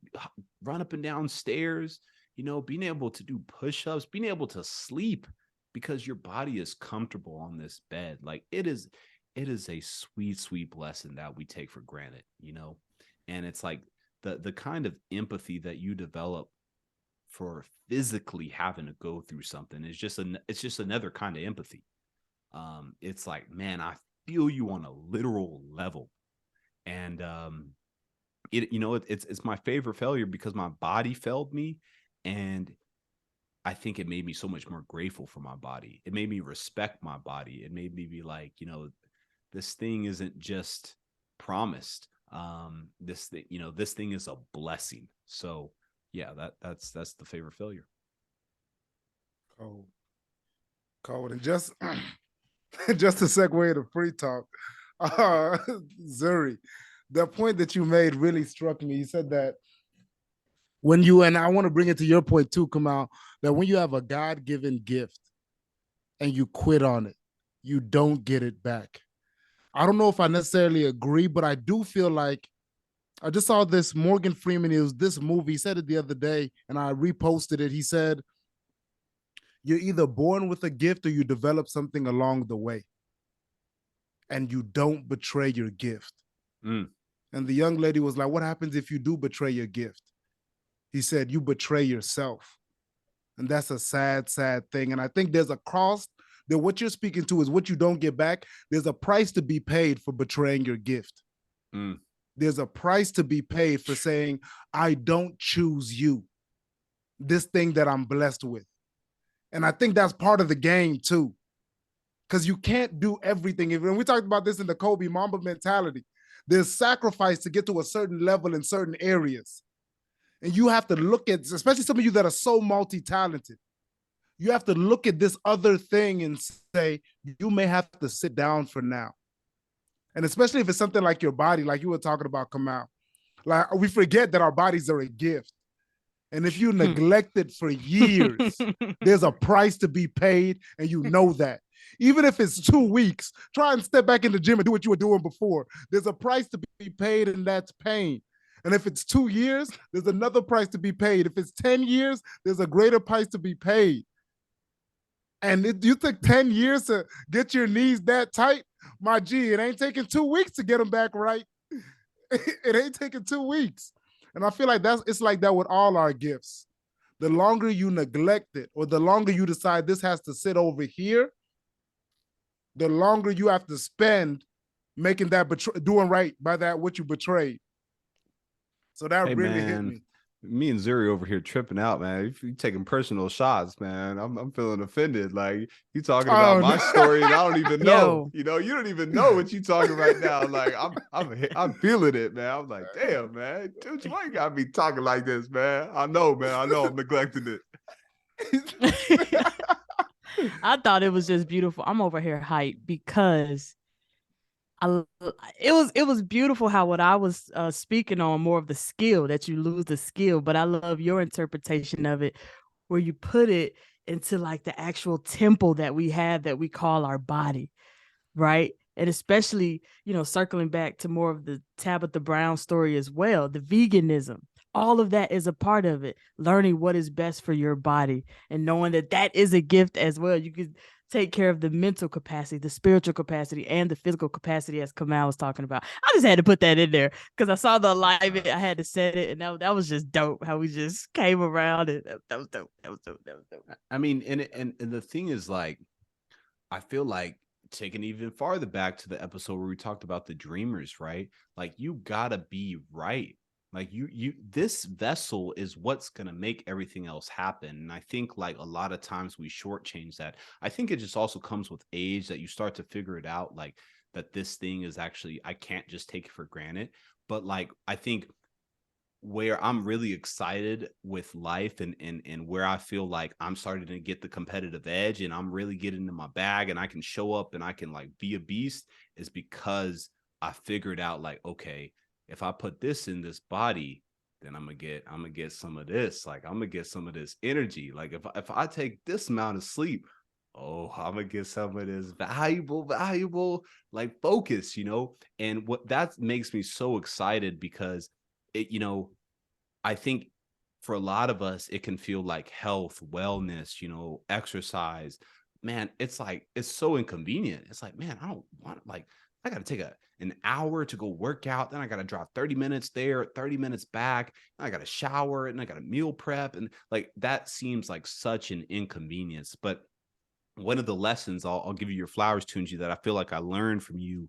run up and down stairs, being able to do push-ups, being able to sleep because your body is comfortable on this bed. Like it is a sweet, sweet lesson that we take for granted, and it's like the kind of empathy that you develop for physically having to go through something is it's just another kind of empathy. It's like, man, I feel you on a literal level. And it's my favorite failure because my body failed me, and I think it made me so much more grateful for my body. It made me respect my body. It made me be like, this thing isn't just promised. This thing is a blessing. So yeah, that's the favorite failure. Cold. And just just to segue to free talk, Zuri, the point that you made really struck me. You said that and I want to bring it to your point too, Kamau, that when you have a God-given gift and you quit on it, you don't get it back. I don't know if I necessarily agree, but I do feel like I just saw this Morgan Freeman. It was this movie. He said it the other day, and I reposted it. He said, you're either born with a gift or you develop something along the way, and you don't betray your gift. And the young lady was like, what happens if you do betray your gift? He said, you betray yourself. And that's a sad, sad thing. And I think there's a cost that what you're speaking to is what you don't get back. There's a price to be paid for betraying your gift. Mm. There's a price to be paid for saying, I don't choose you, this thing that I'm blessed with. And I think that's part of the game too. Because you can't do everything. And we talked about this in the Kobe Mamba mentality. There's sacrifice to get to a certain level in certain areas. And you have to look at, especially some of you that are so multi-talented, you have to look at this other thing and say, you may have to sit down for now. And especially if it's something like your body, like you were talking about, Kamau. Like, we forget that our bodies are a gift. And if you neglect it for years, there's a price to be paid, and you know that. Even if it's 2 weeks, try and step back in the gym and do what you were doing before. There's a price to be paid, and that's pain. And if it's 2 years, there's another price to be paid. If it's 10 years, there's a greater price to be paid. And you took 10 years to get your knees that tight, my G, it ain't taking 2 weeks to get them back right. It ain't taking 2 weeks. And I feel like it's like that with all our gifts. The longer you neglect it, or the longer you decide this has to sit over here, the longer you have to spend making that doing right by that what you betrayed. So that really hit me. Me and Zuri over here tripping out, man. You taking personal shots, man. I'm feeling offended. Like, you talking about my story, and I don't even know. You know, you don't even know what you talking right now. Like, I'm feeling it, man. I'm like, damn, man, dude, why you gotta be talking like this, man? I know, man. I know I'm neglecting it. I thought it was just beautiful. I'm over here hyped because it was beautiful how what I was speaking on, more of the skill, that you lose the skill, but I love your interpretation of it, where you put it into like the actual temple that we have that we call our body, right? And especially, you know, circling back to more of the Tabitha Brown story as well, the veganism, all of that is a part of it. Learning what is best for your body and knowing that that is a gift as well. You could take care of the mental capacity, the spiritual capacity, and the physical capacity, as Kamau was talking about. I just had to put that in there because I saw the alignment. I had to set it, and that was just dope. How we just came around, and that was dope. That was dope. That was dope. I mean, and the thing is, like, I feel like, taking even farther back to the episode where we talked about the dreamers, right? Like, you gotta be right. Like, this vessel is what's gonna make everything else happen. And I think, like, a lot of times we shortchange that. I think it just also comes with age, that you start to figure it out, like, that this thing is actually, I can't just take it for granted. But, like, I think where I'm really excited with life, and where I feel like I'm starting to get the competitive edge, and I'm really getting in my bag, and I can show up and I can, like, be a beast, is because I figured out, like, okay, if I put this in this body, then I'm gonna get some of this. Like, I'm gonna get some of this energy. Like, if I take this amount of sleep, oh, I'm gonna get some of this valuable, like, focus, you know. And what that makes me so excited, because it, you know, I think for a lot of us, it can feel like health, wellness, you know, exercise. Man, it's like, it's so inconvenient. It's like, man, I don't want, like, I got to take an hour to go work out. Then I got to drive 30 minutes there, 30 minutes back. And I got to shower, and I got to meal prep. And, like, that seems like such an inconvenience. But one of the lessons, I'll give you your flowers, Tunji, that I feel like I learned from you,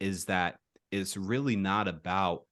is that it's really not about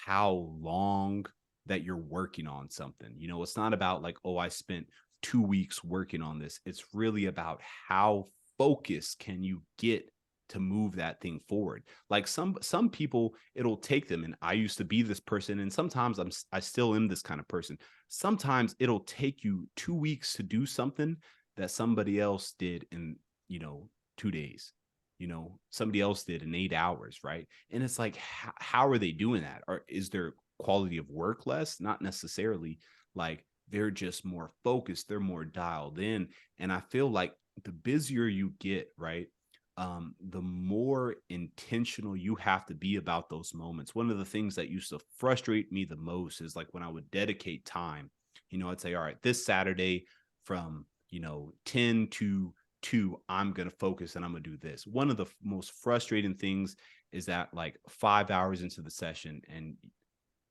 how long that you're working on something. You know, it's not about, like, oh, I spent 2 weeks working on this. It's really about how focused can you get to move that thing forward. Like, some people, it'll take them, and I used to be this person, and sometimes I still am this kind of person. Sometimes it'll take you 2 weeks to do something that somebody else did in, you know, 2 days. You know, somebody else did in 8 hours, right? And it's like, how are they doing that? Or is their quality of work less? Not necessarily. Like, they're just more focused, they're more dialed in. And I feel like the busier you get, right, the more intentional you have to be about those moments. One of the things that used to frustrate me the most is, like, when I would dedicate time, you know, I'd say, all right, this Saturday from, you know, 10 to 2, I'm going to focus and I'm going to do this. One of the most frustrating things is that like 5 hours into the session and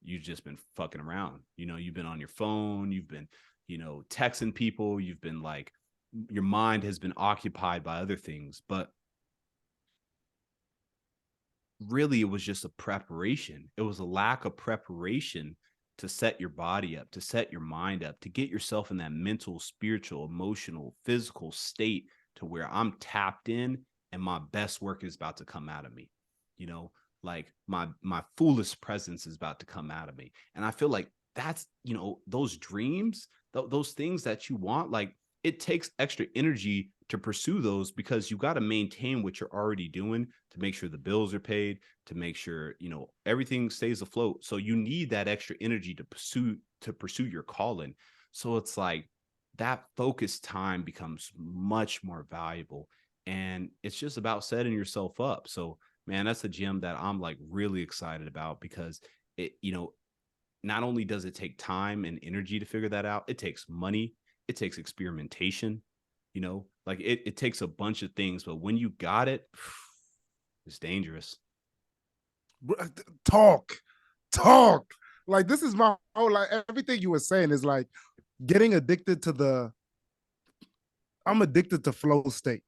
you've just been fucking around. You've been on your phone, you've been, texting people, you've been like, your mind has been occupied by other things. But really, it was just a preparation. It was a lack of preparation to set your body up, to set your mind up, to get yourself in that mental, spiritual, emotional, physical state to where I'm tapped in and my best work is about to come out of me. Like my fullest presence is about to come out of me. And I feel like that's, those dreams, those things that you want, like it takes extra energy to pursue those because you got to maintain what you're already doing to make sure the bills are paid, to make sure, everything stays afloat. So you need that extra energy to pursue your calling. So it's like that focused time becomes much more valuable. And it's just about setting yourself up. So, man, that's a gym that I'm like really excited about because it, not only does it take time and energy to figure that out, it takes money, it takes experimentation, like it takes a bunch of things, but when you got it, it's dangerous. Talk. Like this is my whole, like everything you were saying is like getting addicted to I'm addicted to flow state.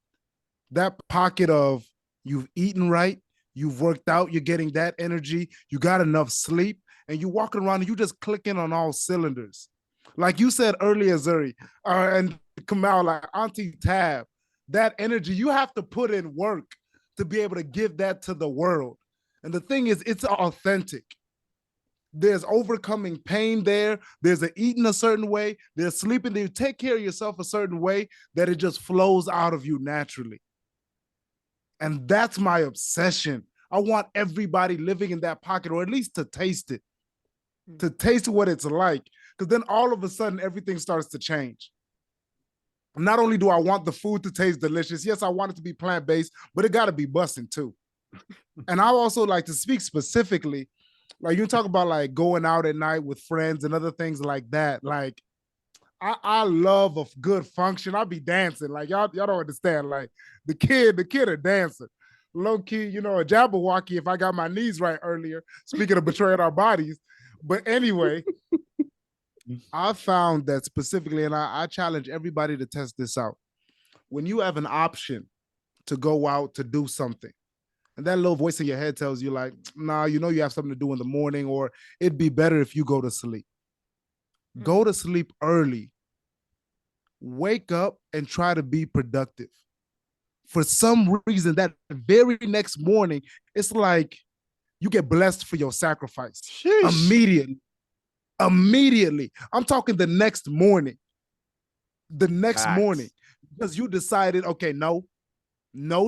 That pocket of you've eaten right, you've worked out, you're getting that energy, you got enough sleep, and you walking around and you just clicking on all cylinders. Like you said earlier, Zuri, and Kamau, like Auntie Tab, that energy, you have to put in work to be able to give that to the world. And the thing is, it's authentic. There's overcoming pain there. There's eating a certain way. There's sleeping. You take care of yourself a certain way that it just flows out of you naturally. And that's my obsession. I want everybody living in that pocket, or at least to taste it, to taste what it's like. Because then all of a sudden, everything starts to change. Not only do I want the food to taste delicious, yes, I want it to be plant-based, but it got to be busting too. And I also like to speak specifically, like you talk about like going out at night with friends and other things like that. Like I love a good function. I'll be dancing. Like y'all don't understand. Like the kid a dancer. Low key, a Jabberwocky if I got my knees right earlier. Speaking of betraying our bodies. But anyway, I found that specifically, and I challenge everybody to test this out. When you have an option to go out to do something, and that little voice in your head tells you like, nah, you have something to do in the morning, or it'd be better if you go to sleep. Go to sleep early. Wake up and try to be productive. For some reason, that very next morning, it's like you get blessed for your sacrifice. Sheesh. Immediately. I'm talking the next morning. Because you decided, okay, no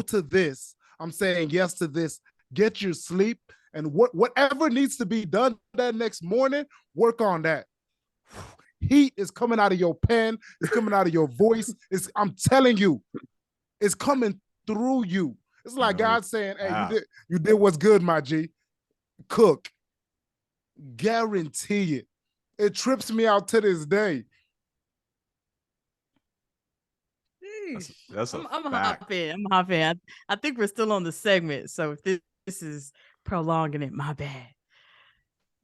to this. I'm saying yes to this. Get your sleep, and whatever needs to be done that next morning, work on that. Heat is coming out of your pen. It's coming out of your voice. I'm telling you, it's coming through you. It's like God saying, hey, you did what's good, my G. Cook. Guarantee it. It trips me out to this day. That's a I'm fact. hopping. I think we're still on the segment, so if this is prolonging it, my bad.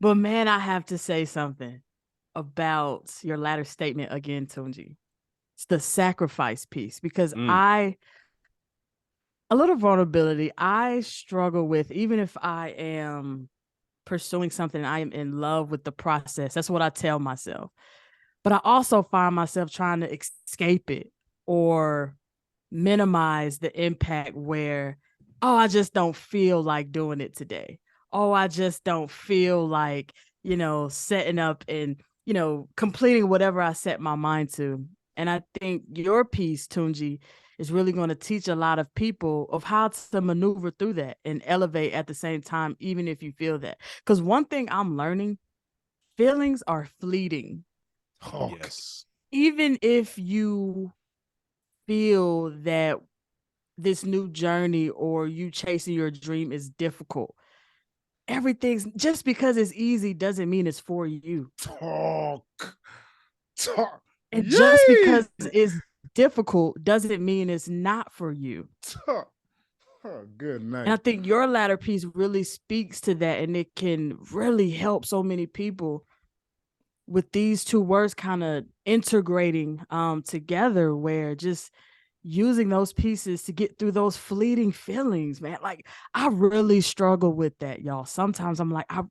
But man, I have to say something about your latter statement again, Tunji. It's the sacrifice piece, because a little vulnerability I struggle with, even if I am pursuing something, I am in love with the process. That's what I tell myself. But I also find myself trying to escape it or minimize the impact where, oh, I just don't feel like doing it today. Oh, I just don't feel like, setting up and, completing whatever I set my mind to. And I think your piece, Tunji, is really going to teach a lot of people of how to maneuver through that and elevate at the same time, even if you feel that. Because one thing I'm learning, feelings are fleeting. Oh, yes. Even if you feel that this new journey or you chasing your dream is difficult, everything's just because it's easy doesn't mean it's for you. Talk. And just because it's difficult doesn't mean it's not for you. Oh, good night. And I think your latter piece really speaks to that, and it can really help so many people with these two words kind of integrating together, where just using those pieces to get through those fleeting feelings, man. Like, I really struggle with that, y'all. Sometimes I'm like, I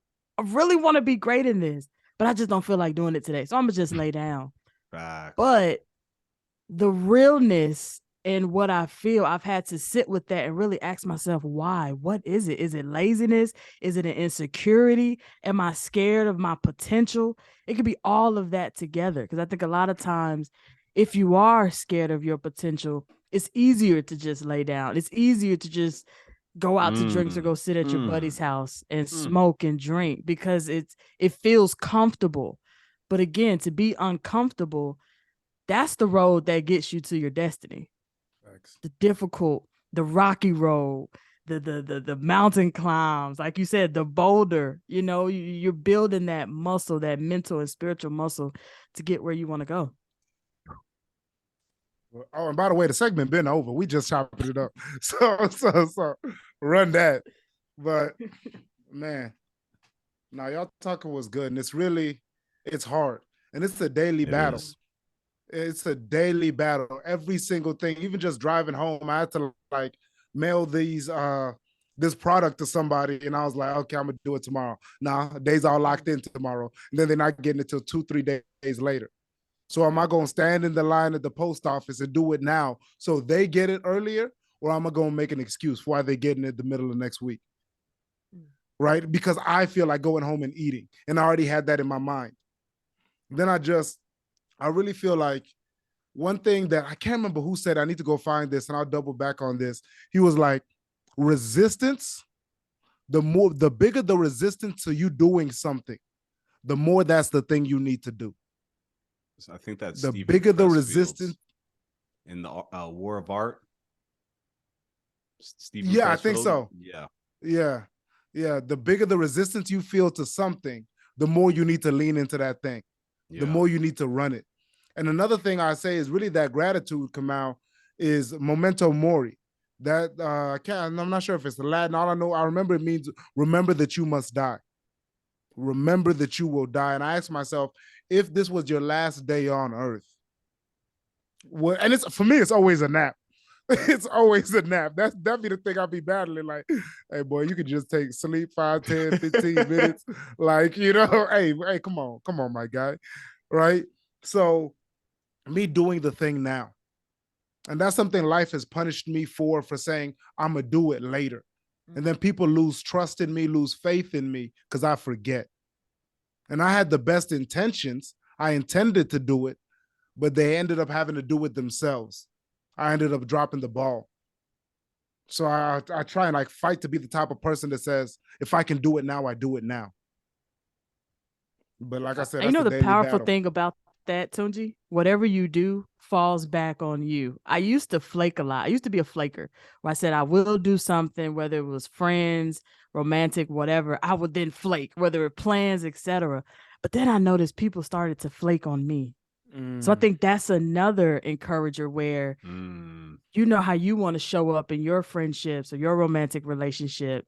really want to be great in this, but I just don't feel like doing it today. So I'm gonna just lay down. Facts. But the realness and what I feel, I've had to sit with that and really ask myself, why? What is it? Is it laziness? Is it an insecurity? Am I scared of my potential? It could be all of that together. Because I think a lot of times, if you are scared of your potential, it's easier to just lay down. It's easier to just go out to drinks or go sit at your buddy's house and smoke and drink because it feels comfortable. But again, to be uncomfortable, that's the road that gets you to your destiny. Thanks. The difficult, the rocky road, the mountain climbs, like you said, the boulder. You're building that muscle, that mental and spiritual muscle, to get where you want to go. Oh, and by the way, the segment been over. We just chopped it up. So run that. But man, now y'all talking was good, and it's hard, and it's a daily battle. Is. It's a daily battle. Every single thing, even just driving home, I had to like mail this product to somebody, and I was like, okay, I'm gonna do it tomorrow. Nah, days all locked in tomorrow, and then they're not getting it till 2-3 days later. So am I gonna stand in the line at the post office and do it now so they get it earlier, or am I gonna make an excuse for why they're getting it the middle of next week? Right? Because I feel like going home and eating, and I already had that in my mind. Then I really feel like one thing that I can't remember who said, I need to go find this and I'll double back on this. He was like, resistance, the bigger the resistance to you doing something, the more that's the thing you need to do. I think that's the Stephen bigger the Pressfield's resistance in the War of Art. Stephen Yeah, Pressfield. I think so. Yeah. Yeah. The bigger the resistance you feel to something, the more you need to lean into that thing. The more you need to run it. And another thing I say is really that gratitude, Kamau, is memento mori. That I'm not sure if it's the Latin. All I know, I remember it means remember that you must die. Remember that you will die. And I asked myself, if this was your last day on earth, and it's for me, it's always a nap. It's always a nap. That'd be the thing I'd be battling. Like, hey, boy, you could just take sleep 5, 10, 15 minutes. Like, hey, come on, my guy. Right? So me doing the thing now. And that's something life has punished me for saying, I'm going to do it later. And then people lose trust in me, lose faith in me because I forget. And I had the best intentions. I intended to do it, but they ended up having to do it themselves. I ended up dropping the ball. So I try and like fight to be the type of person that says, if I can do it now, I do it now. But like I said, you know the powerful battle. thing about that, Tunji? Whatever you do falls back on you. I used to flake a lot. I used to be a flaker where I said I will do something, whether it was friends, romantic, whatever. I would then flake, whether it plans, etc. But then I noticed people started to flake on me. So I think that's another encourager where you know how you want to show up in your friendships or your romantic relationship.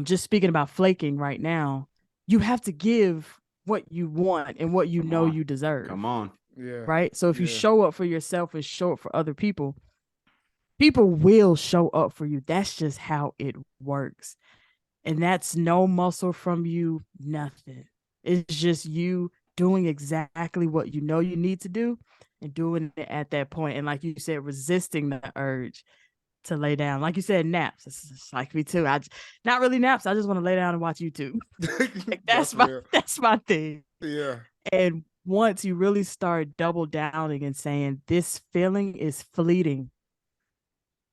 Just speaking about flaking right now, you have to give what you want and what you know you deserve. Come on. Yeah. Right? So if you show up for yourself and show up for other people, people will show up for you. That's just how it works. And that's no muscle from you, nothing. It's just you doing exactly what you know you need to do and doing it at that point. And like you said, resisting the urge to lay down. Like you said, naps. It's like me too. Not really naps. I just want to lay down and watch YouTube. Like, that's my thing. Yeah. And once you really start double downing and saying this feeling is fleeting,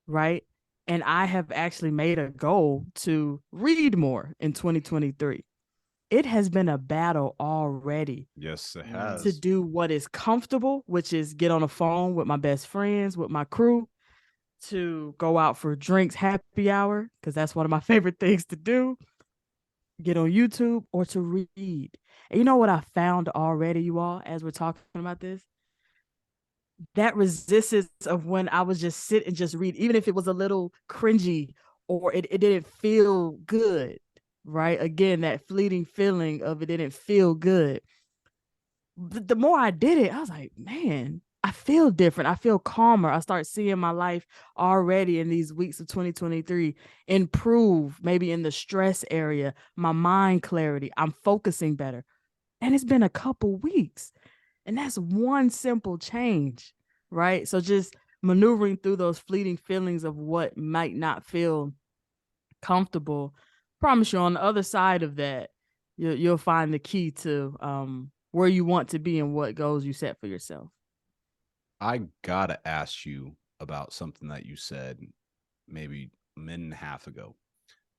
right? And I have actually made a goal to read more in 2023. It has been a battle already. Yes, it has. To do what is comfortable, which is get on a phone with my best friends, with my crew, to go out for drinks, happy hour, because that's one of my favorite things to do. Get on YouTube or to read. And you know what I found already, you all, as we're talking about this? that resistance of when I was just sit and just read, even if it was a little cringy or it didn't feel good, right? Again, that fleeting feeling of it didn't feel good. But the more I did it, I was like, man, I feel different. I feel calmer. I start seeing my life already in these weeks of 2023 improve, maybe in the stress area, my mind clarity. I'm focusing better. And it's been a couple weeks. And that's one simple change, right? So just maneuvering through those fleeting feelings of what might not feel comfortable. Promise you, on the other side of that, you'll find the key to where you want to be and what goals you set for yourself. I gotta ask you about something that you said maybe a minute and a half ago.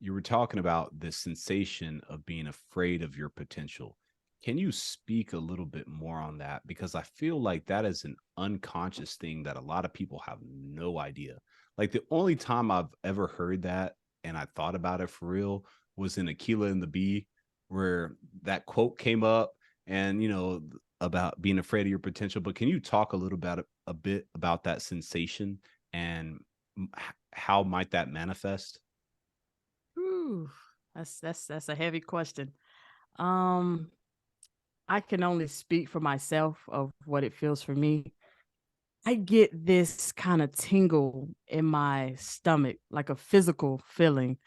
You were talking about the sensation of being afraid of your potential. Can you speak a little bit more on that? Because I feel like that is an unconscious thing that a lot of people have no idea. Like the only time I've ever heard that and I thought about it for real was in Aquila and the Bee, where that quote came up and, about being afraid of your potential. But can you talk a little about a bit about that sensation and how might that manifest? Whew, that's a heavy question. Um, I can only speak for myself of what it feels for me. I get this kind of tingle in my stomach, like a physical feeling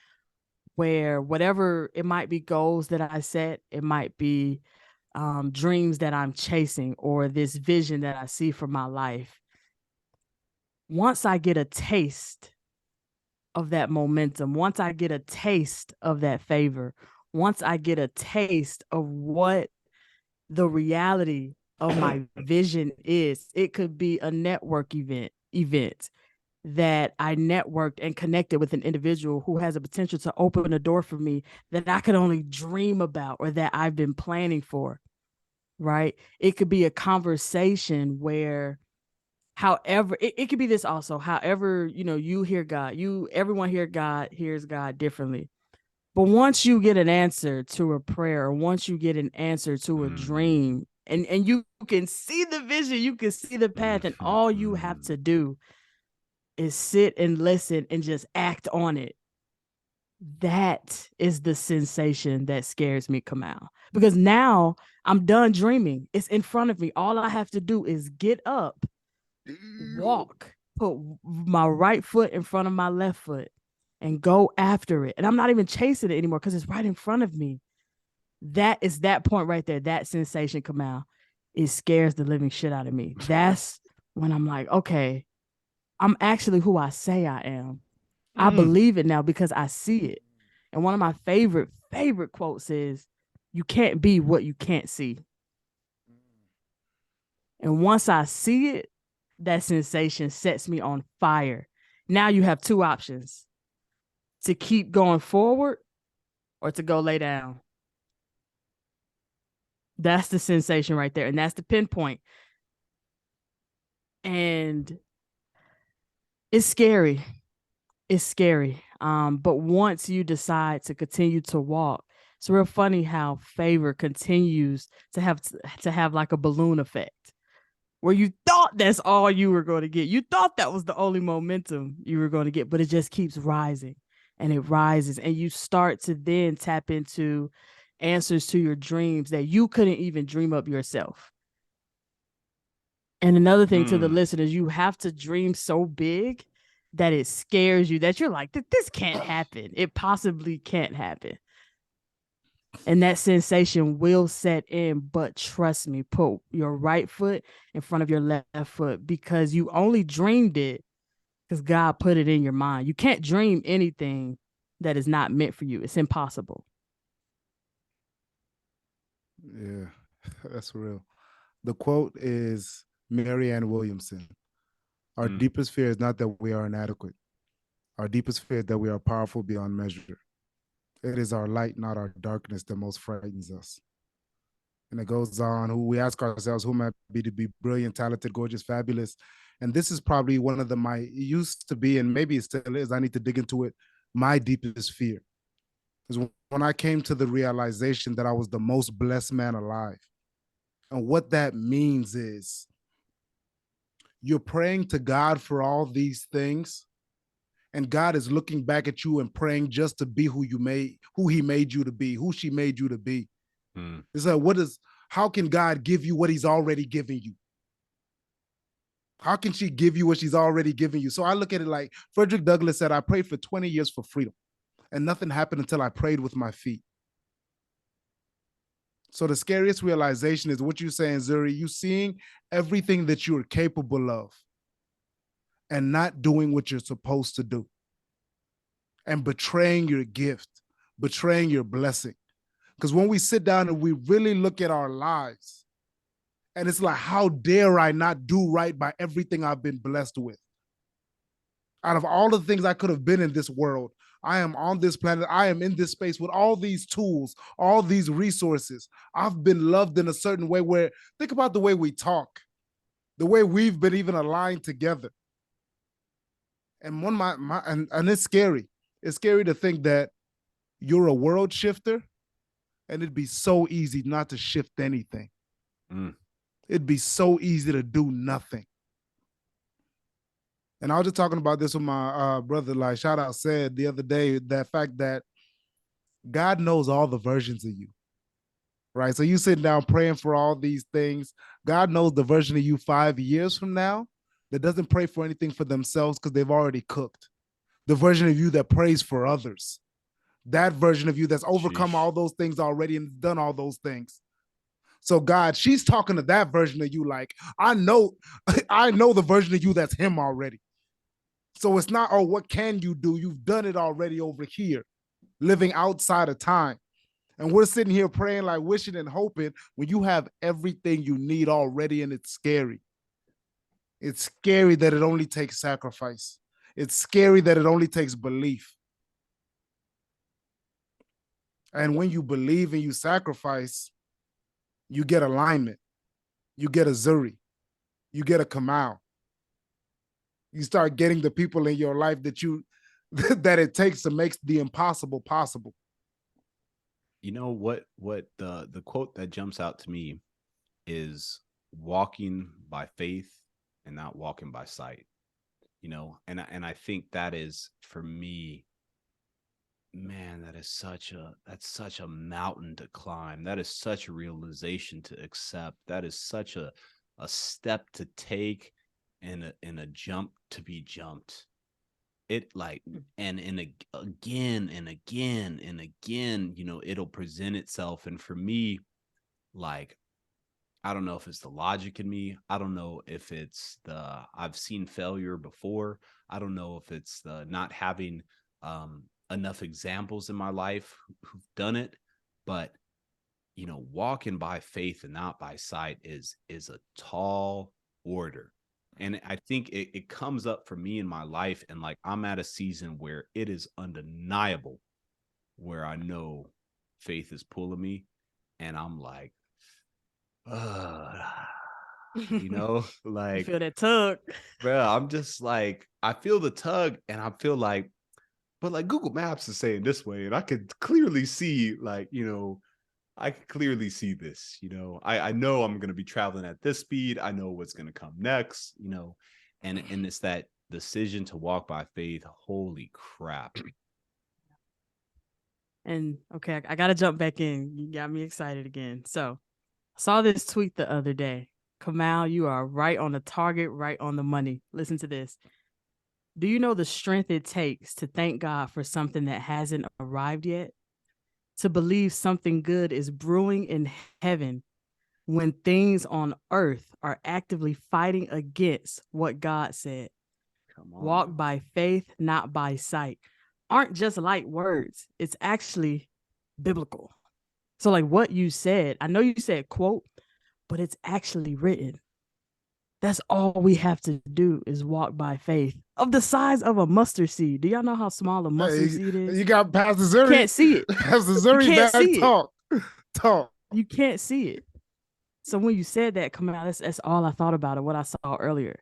where whatever it might be goals that I set, it might be dreams that I'm chasing or this vision that I see for my life. Once I get a taste of that momentum, once I get a taste of that favor, once I get a taste of what the reality of my vision is, it could be a network event that I networked and connected with an individual who has a potential to open a door for me that I could only dream about or that I've been planning for, right? It could be a conversation where however it could be this also, however, you hear God, everyone hear God hears God differently. But once you get an answer to a prayer, or once you get an answer to a Mm. dream, and you can see the vision, you can see the path, and Mhm, all you have mhm. to do is sit and listen and just act on it. That is the sensation that scares me, Kamau. Because now I'm done dreaming. It's in front of me. All I have to do is get up, walk, put my right foot in front of my left foot, and go after it. And I'm not even chasing it anymore because it's right in front of me. That is that point right there. That sensation, Kamau, it scares the living shit out of me. That's when I'm like, okay, I'm actually who I say I am. I Mm. believe it now because I see it. And one of my favorite quotes is, you can't be what you can't see. And once I see it, that sensation sets me on fire. Now you have two options: to keep going forward or to go lay down. That's the sensation right there. And that's the pinpoint. And it's scary. It's scary. But once you decide to continue to walk, it's real funny how favor continues to have like a balloon effect where you thought that's all you were going to get. You thought that was the only momentum you were going to get, but it just keeps rising and it rises. And you start to then tap into answers to your dreams that you couldn't even dream up yourself. And another thing to the Mm. listeners, you have to dream so big that it scares you, that you're like, this can't happen. It possibly can't happen. And that sensation will set in, but trust me, put your right foot in front of your left foot because you only dreamed it because God put it in your mind. You can't dream anything that is not meant for you. It's impossible. Yeah, that's real. The quote is Marianne Williamson. Our Mm. deepest fear is not that we are inadequate. Our deepest fear is that we are powerful beyond measure. It is our light, not our darkness, that most frightens us. And it goes on, who we ask ourselves, who might be to be brilliant, talented, gorgeous, fabulous. And this is probably one of my used to be, and maybe it still is, I need to dig into it, my deepest fear. Is when I came to the realization that I was the most blessed man alive. And what that means is you're praying to God for all these things, and God is looking back at you and praying just to be who he made you to be, who she made you to be. It's like, how can God give you what he's already given you? How can she give you what she's already given you? So I look at it like Frederick Douglass said, I prayed for 20 years for freedom, and nothing happened until I prayed with my feet. So the scariest realization is what you're saying, Zuri, you seeing everything that you're capable of and not doing what you're supposed to do, and betraying your gift, betraying your blessing. Because when we sit down and we really look at our lives, and it's like, how dare I not do right by everything I've been blessed with? Out of all the things I could have been in this world, I am on this planet. I am in this space with all these tools, all these resources. I've been loved in a certain way where, think about the way we talk, the way we've been even aligned together. And and it's scary. It's scary to think that you're a world shifter, and it'd be so easy not to shift anything. It'd be so easy to do nothing. And I was just talking about this with my brother, like shout out said the other day, that fact that God knows all the versions of you, right? So you sitting down praying for all these things. God knows the version of you 5 years from now that doesn't pray for anything for themselves because they've already cooked. The version of you that prays for others. That version of you that's overcome all those things already and done all those things. So God, she's talking to that version of you like, I know the version of you that's him already. So it's not, oh, what can you do? You've done it already over here, living outside of time. And we're sitting here praying, like wishing and hoping when you have everything you need already, and it's scary. It's scary that it only takes sacrifice. It's scary that it only takes belief. And when you believe and you sacrifice, you get alignment. You get a Zuri. You get a Kamau. You start getting the people in your life that it takes to make the impossible possible. You know what the quote that jumps out to me is walking by faith and not walking by sight. You know, and I think that is, for me, man, that's such a mountain to climb. That is such a realization to accept. That is such a step to take, and a jump to be jumped. It like and again and again and again, you know, it'll present itself. And for me, like, I don't know if it's the logic in me. I don't know if it's I've seen failure before. I don't know if it's the not having enough examples in my life who've done it. But, you know, walking by faith and not by sight is a tall order. And I think it comes up for me in my life. And like, I'm at a season where it is undeniable where I know faith is pulling me. And I'm like, you know, like, you feel that tug. bro, I'm just like, I feel the tug, and I feel like, but like Google Maps is saying this way. And I could clearly see, like, you know, I can clearly see this, you know, I know I'm going to be traveling at this speed. I know what's going to come next, you know, and it's that decision to walk by faith. Holy crap. And okay, I got to jump back in. You got me excited again. So I saw this tweet the other day. Kamau, you are right on the target, right on the money. Listen to this. Do you know the strength it takes to thank God for something that hasn't arrived yet? To believe something good is brewing in heaven when things on earth are actively fighting against what God said. Come on. Walk by faith, not by sight. Aren't just light words. It's actually biblical. So like what you said, I know you said quote, but it's actually written. That's all we have to do is walk by faith of the size of a mustard seed. Do y'all know how small a mustard seed is? You got Pastor Zuri. You can't see it. Pastor Zuri, you can't see talk. It. Talk. You can't see it. So when you said that, come out, that's all I thought about it, what I saw earlier.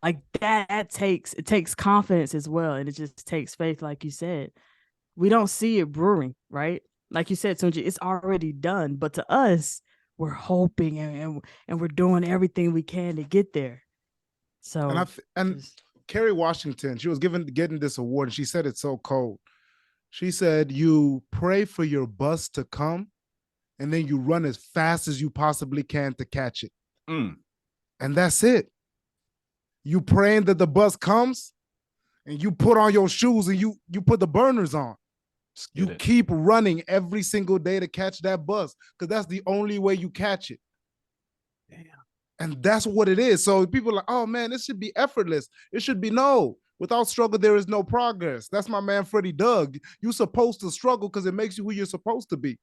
Like it takes confidence as well. And it just takes faith, like you said. We don't see it brewing, right? Like you said, Tunji, it's already done. But to us, we're hoping and we're doing everything we can to get there. So and Kerry Washington, she was getting this award, and she said it's so cold. She said, "You pray for your bus to come, and then you run as fast as you possibly can to catch it." And that's it. You praying that the bus comes, and you put on your shoes, and you put the burners on. You keep running every single day to catch that bus, because that's the only way you catch it. Damn. And that's what it is. So people are like, oh man, this should be effortless. It should be no. Without struggle, there is no progress. That's my man, Freddie Doug. You're supposed to struggle because it makes you who you're supposed to be.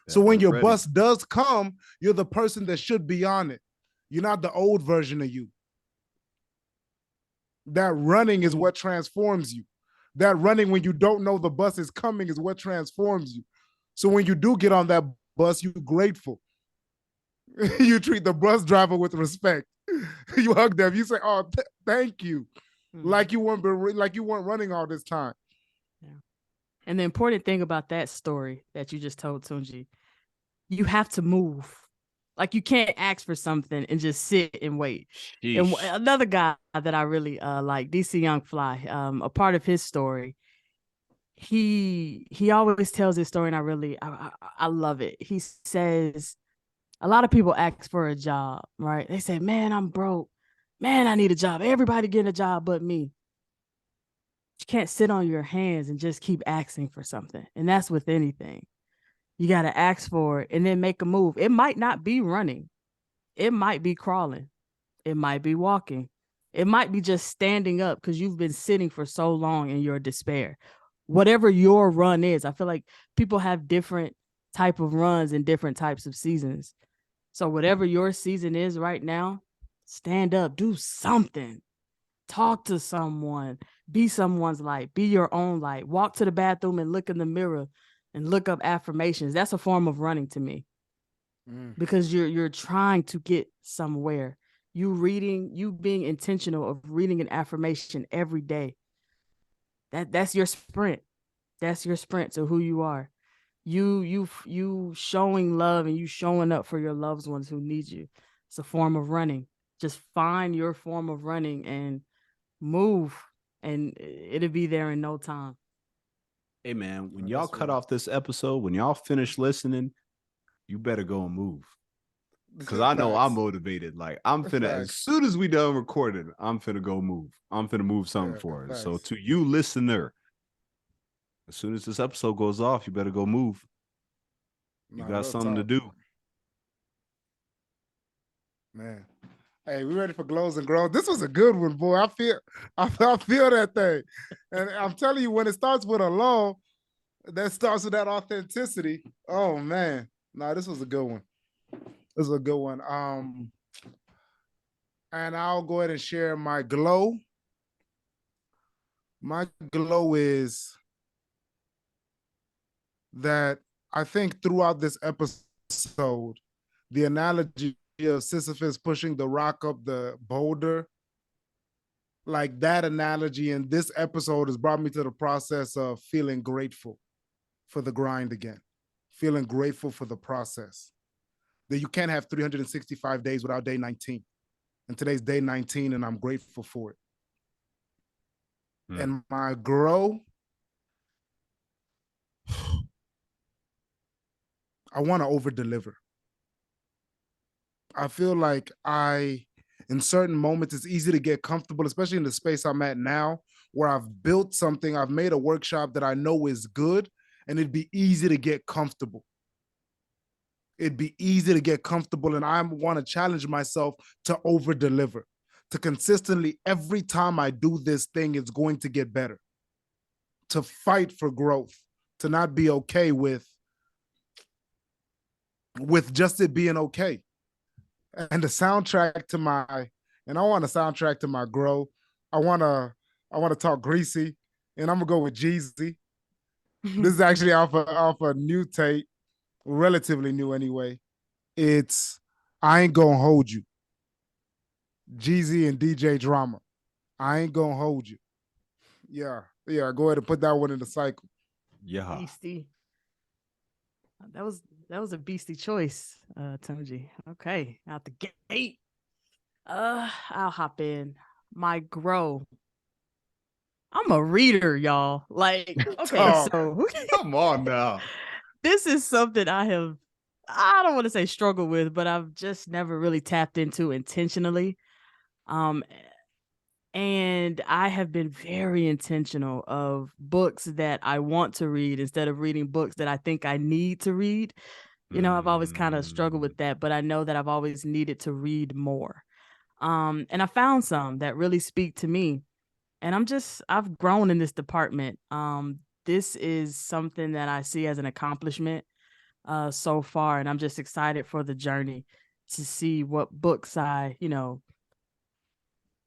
So when your bus does come, you're the person that should be on it. You're not the old version of you. That running is what transforms you. That running when you don't know the bus is coming is what transforms you. So when you do get on that bus, you're grateful. You treat the bus driver with respect. You hug them. You say, "Oh, thank you," like you weren't running all this time. Yeah. And the important thing about that story that you just told, Tunji, you have to move. Like you can't ask for something and just sit and wait. And another guy that I really like, DC Young Fly, a part of his story, he always tells this story, and I love it. He says, a lot of people ask for a job, right? They say, "Man, I'm broke. Man, I need a job. Everybody getting a job but me." You can't sit on your hands and just keep asking for something. And that's with anything. You got to ask for it and then make a move. It might not be running. It might be crawling. It might be walking. It might be just standing up because you've been sitting for so long in your despair. Whatever your run is, I feel like people have different type of runs and different types of seasons. So whatever your season is right now, stand up, do something. Talk to someone, be someone's light, be your own light. Walk to the bathroom and look in the mirror and look up affirmations. That's a form of running to me. Because you're trying to get somewhere. You being intentional of reading an affirmation every day. That's your sprint. That's your sprint to who you are. You showing love and you showing up for your loved ones who need you. It's a form of running. Just find your form of running and move, and it'll be there in no time. Hey man, when y'all cut off this episode, when y'all finish listening, you better go and move. Because I know I'm motivated. Like I'm finna, as soon as we done recording, I'm finna go move. I'm finna move something for us. So to you, listener, as soon as this episode goes off, you better go move. You got something to do. Man. Hey, we ready for glows and grows? This was a good one, boy. I feel that thing. And I'm telling you, when it starts with a low, that starts with that authenticity. Oh man. No, this was a good one. This is a good one. And I'll go ahead and share my glow. My glow is that I think throughout this episode, the analogy of Sisyphus pushing the rock up the boulder, like that analogy in this episode has brought me to the process of feeling grateful for the grind again, feeling grateful for the process. That you can't have 365 days without day 19. And today's day 19, and I'm grateful for it. And my grow, I want to over deliver. I feel like in certain moments, it's easy to get comfortable, especially in the space I'm at now, where I've built something, I've made a workshop that I know is good, and it'd be easy to get comfortable. It'd be easy to get comfortable, and I want to challenge myself to over deliver, to consistently, every time I do this thing, it's going to get better, to fight for growth, to not be okay with just it being okay. And the soundtrack to I want a soundtrack to my grow. I want to talk greasy, and I'm gonna go with Jeezy. This is actually off a new tape, relatively new anyway. It's I Ain't Gonna Hold You. Jeezy and DJ Drama. I Ain't Gonna Hold You. Yeah. Go ahead and put that one in the cycle. Yeah. Beastie. That was a beastie choice, Tunji. Okay, out the gate. I'll hop in. my grow. I'm a reader, y'all. Like, okay, Dog, so come on now. this is something I don't want to say struggle with, but I've just never really tapped into intentionally. Um, and I have been very intentional of books that I want to read instead of reading books that I think I need to read. I've always kind of struggled Mm. with that, but I know that I've always needed to read more. And I found some that really speak to me. And I've grown in this department. This is something that I see as an accomplishment so far. And I'm just excited for the journey to see what books I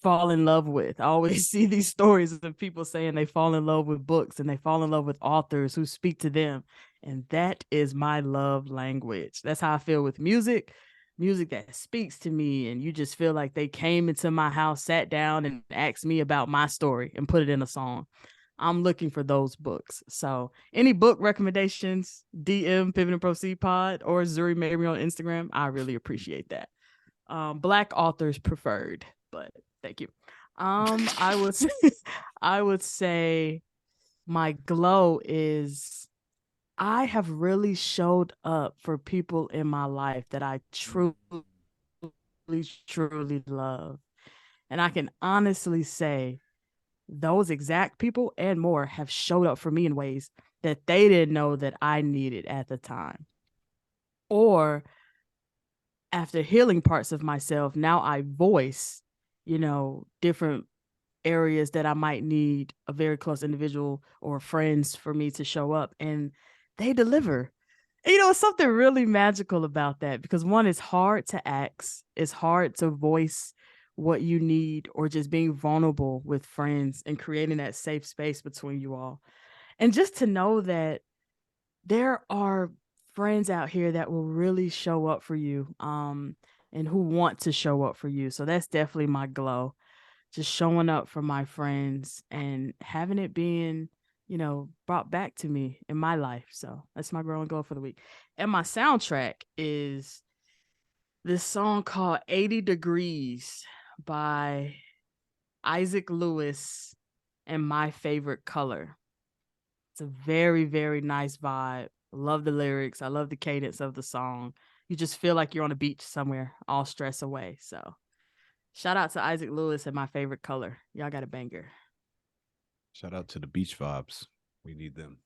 fall in love with. I always see these stories of people saying they fall in love with books and they fall in love with authors who speak to them. And that is my love language. That's how I feel with music that speaks to me. And you just feel like they came into my house, sat down, and asked me about my story and put it in a song. I'm looking for those books. So, any book recommendations, DM Pivot and Proceed Pod or Zuri Mabry on Instagram, I really appreciate that. Black authors preferred, but thank you. I would say, I would say my glow is I have really showed up for people in my life that I truly love. And I can honestly say those exact people and more have showed up for me in ways that they didn't know that I needed at the time. Or after healing parts of myself, now I voice different areas that I might need a very close individual or friends for me to show up, and they deliver. It's something really magical about that because one, it's hard to ask, it's hard to voice what you need or just being vulnerable with friends and creating that safe space between you all. And just to know that there are friends out here that will really show up for you and who want to show up for you. So that's definitely my glow, just showing up for my friends and having it being brought back to me in my life. So that's my growing goal for the week. And my soundtrack is this song called 80 Degrees by Isaac Lewis and My Favorite Color. It's a very, very nice vibe. I love the lyrics. I love the cadence of the song. You just feel like you're on a beach somewhere, all stress away. So shout out to Isaac Lewis and My Favorite Color. Y'all got a banger. Shout out to the beach vibes. We need them.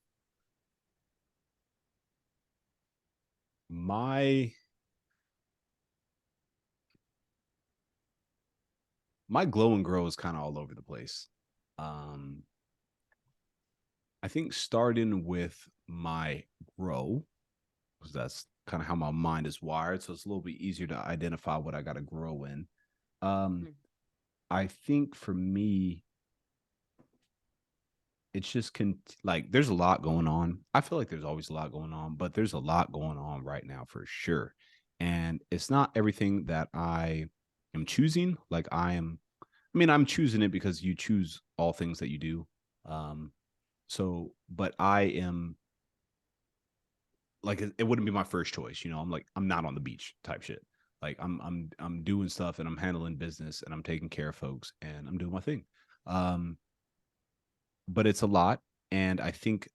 My my glow and grow is kind of all over the place. Um, I think starting with my grow, because that's kind of how my mind is wired, so it's a little bit easier to identify what I got to grow in. Um, Mm. I think for me, it's just like there's a lot going on. I feel like there's always a lot going on, but there's a lot going on right now for sure. And it's not everything that I am choosing. I'm choosing it because you choose all things that you do. Um, but I am like, it wouldn't be my first choice. I'm not on the beach type shit. Like I'm doing stuff and I'm handling business and I'm taking care of folks and I'm doing my thing. Um, but it's a lot. And I think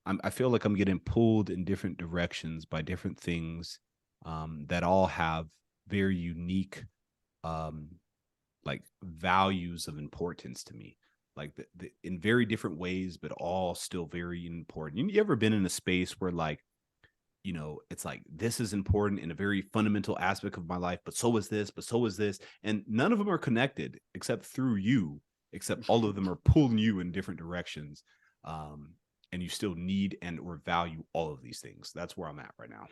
I feel like I'm getting pulled in different directions by different things that all have very unique um, like values of importance to me, like in very different ways, but all still very important. You ever been in a space where it's like this is important in a very fundamental aspect of my life, but so is this, and none of them are connected except through you, except all of them are pulling you in different directions. Um, and you still need and or value all of these things. That's where I'm at right now.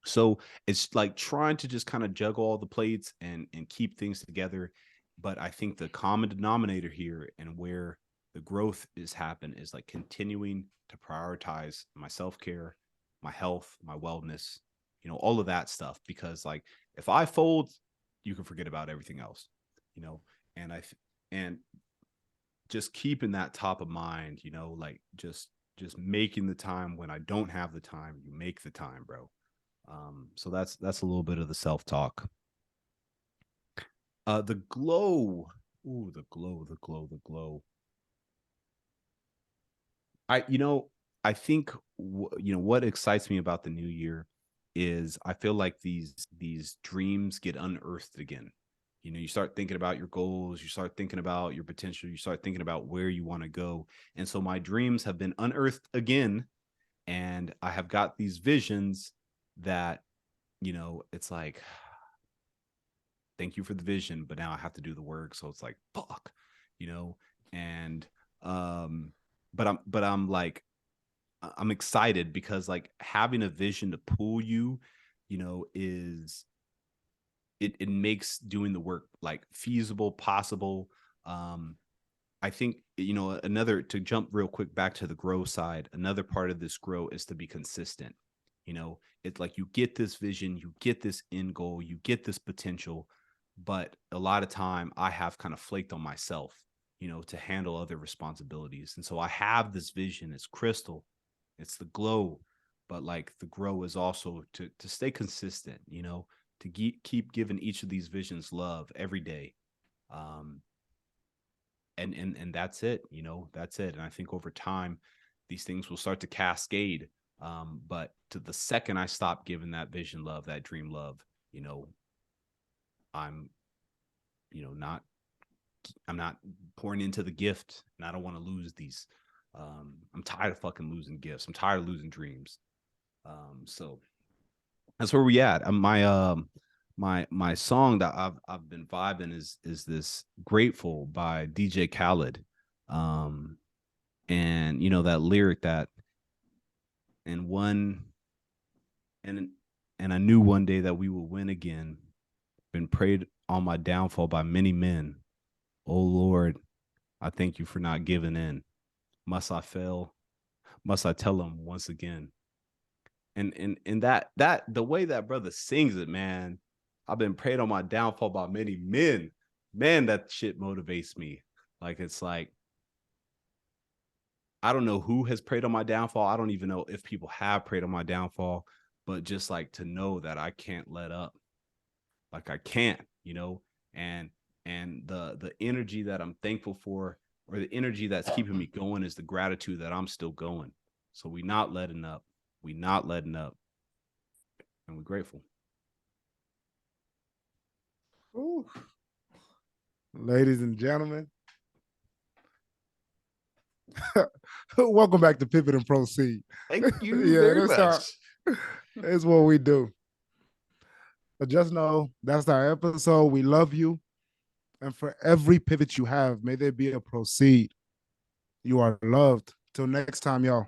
So it's like trying to just kind of juggle all the plates and keep things together. But I think the common denominator here and where the growth is happen is like continuing to prioritize my self-care, my health, my wellness, all of that stuff. Because like if I fold, you can forget about everything else, you know, and and just keeping that top of mind, like just making the time when I don't have the time, you make the time, bro. So that's a little bit of the self talk. The glow. Ooh, the glow, the glow, the glow. I, you know, I think what excites me about the new year is I feel like these dreams get unearthed again. You start thinking about your goals, you start thinking about your potential, you start thinking about where you want to go. And so my dreams have been unearthed again, and I have got these visions that, it's like, thank you for the vision, but now I have to do the work. So it's like, fuck, you know, and but I'm like, I'm excited because like having a vision to pull you, is it makes doing the work like feasible, possible. Um, I think, another, to jump real quick back to the grow side, another part of this grow is to be consistent. It's like you get this vision, you get this end goal, you get this potential, but a lot of time I have kind of flaked on myself, to handle other responsibilities. And so I have this vision, it's crystal, it's the glow, but like the grow is also to stay consistent, to keep giving each of these visions love every day. Um, and that's it, that's it. And I think over time these things will start to cascade. But to the second I stop giving that vision love, that dream love, I'm not I'm not pouring into the gift, and I don't want to lose these. I'm tired of fucking losing gifts. I'm tired of losing dreams. So that's where we at. My song that I've been vibing is this Grateful by DJ Khaled. And that lyric that, and one and I knew one day that we will win again. Been prayed on my downfall by many men. Oh Lord, I thank you for not giving in. Must I fail? Must I tell them once again? And that the way that brother sings it, man, I've been prayed on my downfall by many men. Man, that shit motivates me. Like, it's like, I don't know who has prayed on my downfall. I don't even know if people have prayed on my downfall, but just like to know that I can't let up. Like I can't, and the energy that I'm thankful for, or the energy that's keeping me going, is the gratitude that I'm still going. So we not letting up. We not letting up. And we're grateful. Ooh. Ladies and gentlemen, welcome back to Pivot and Proceed. Thank you Yeah, very that's much. that's what we do. But just know that's our episode. We love you. And for every pivot you have, may there be a proceed. You are loved. Till next time, y'all.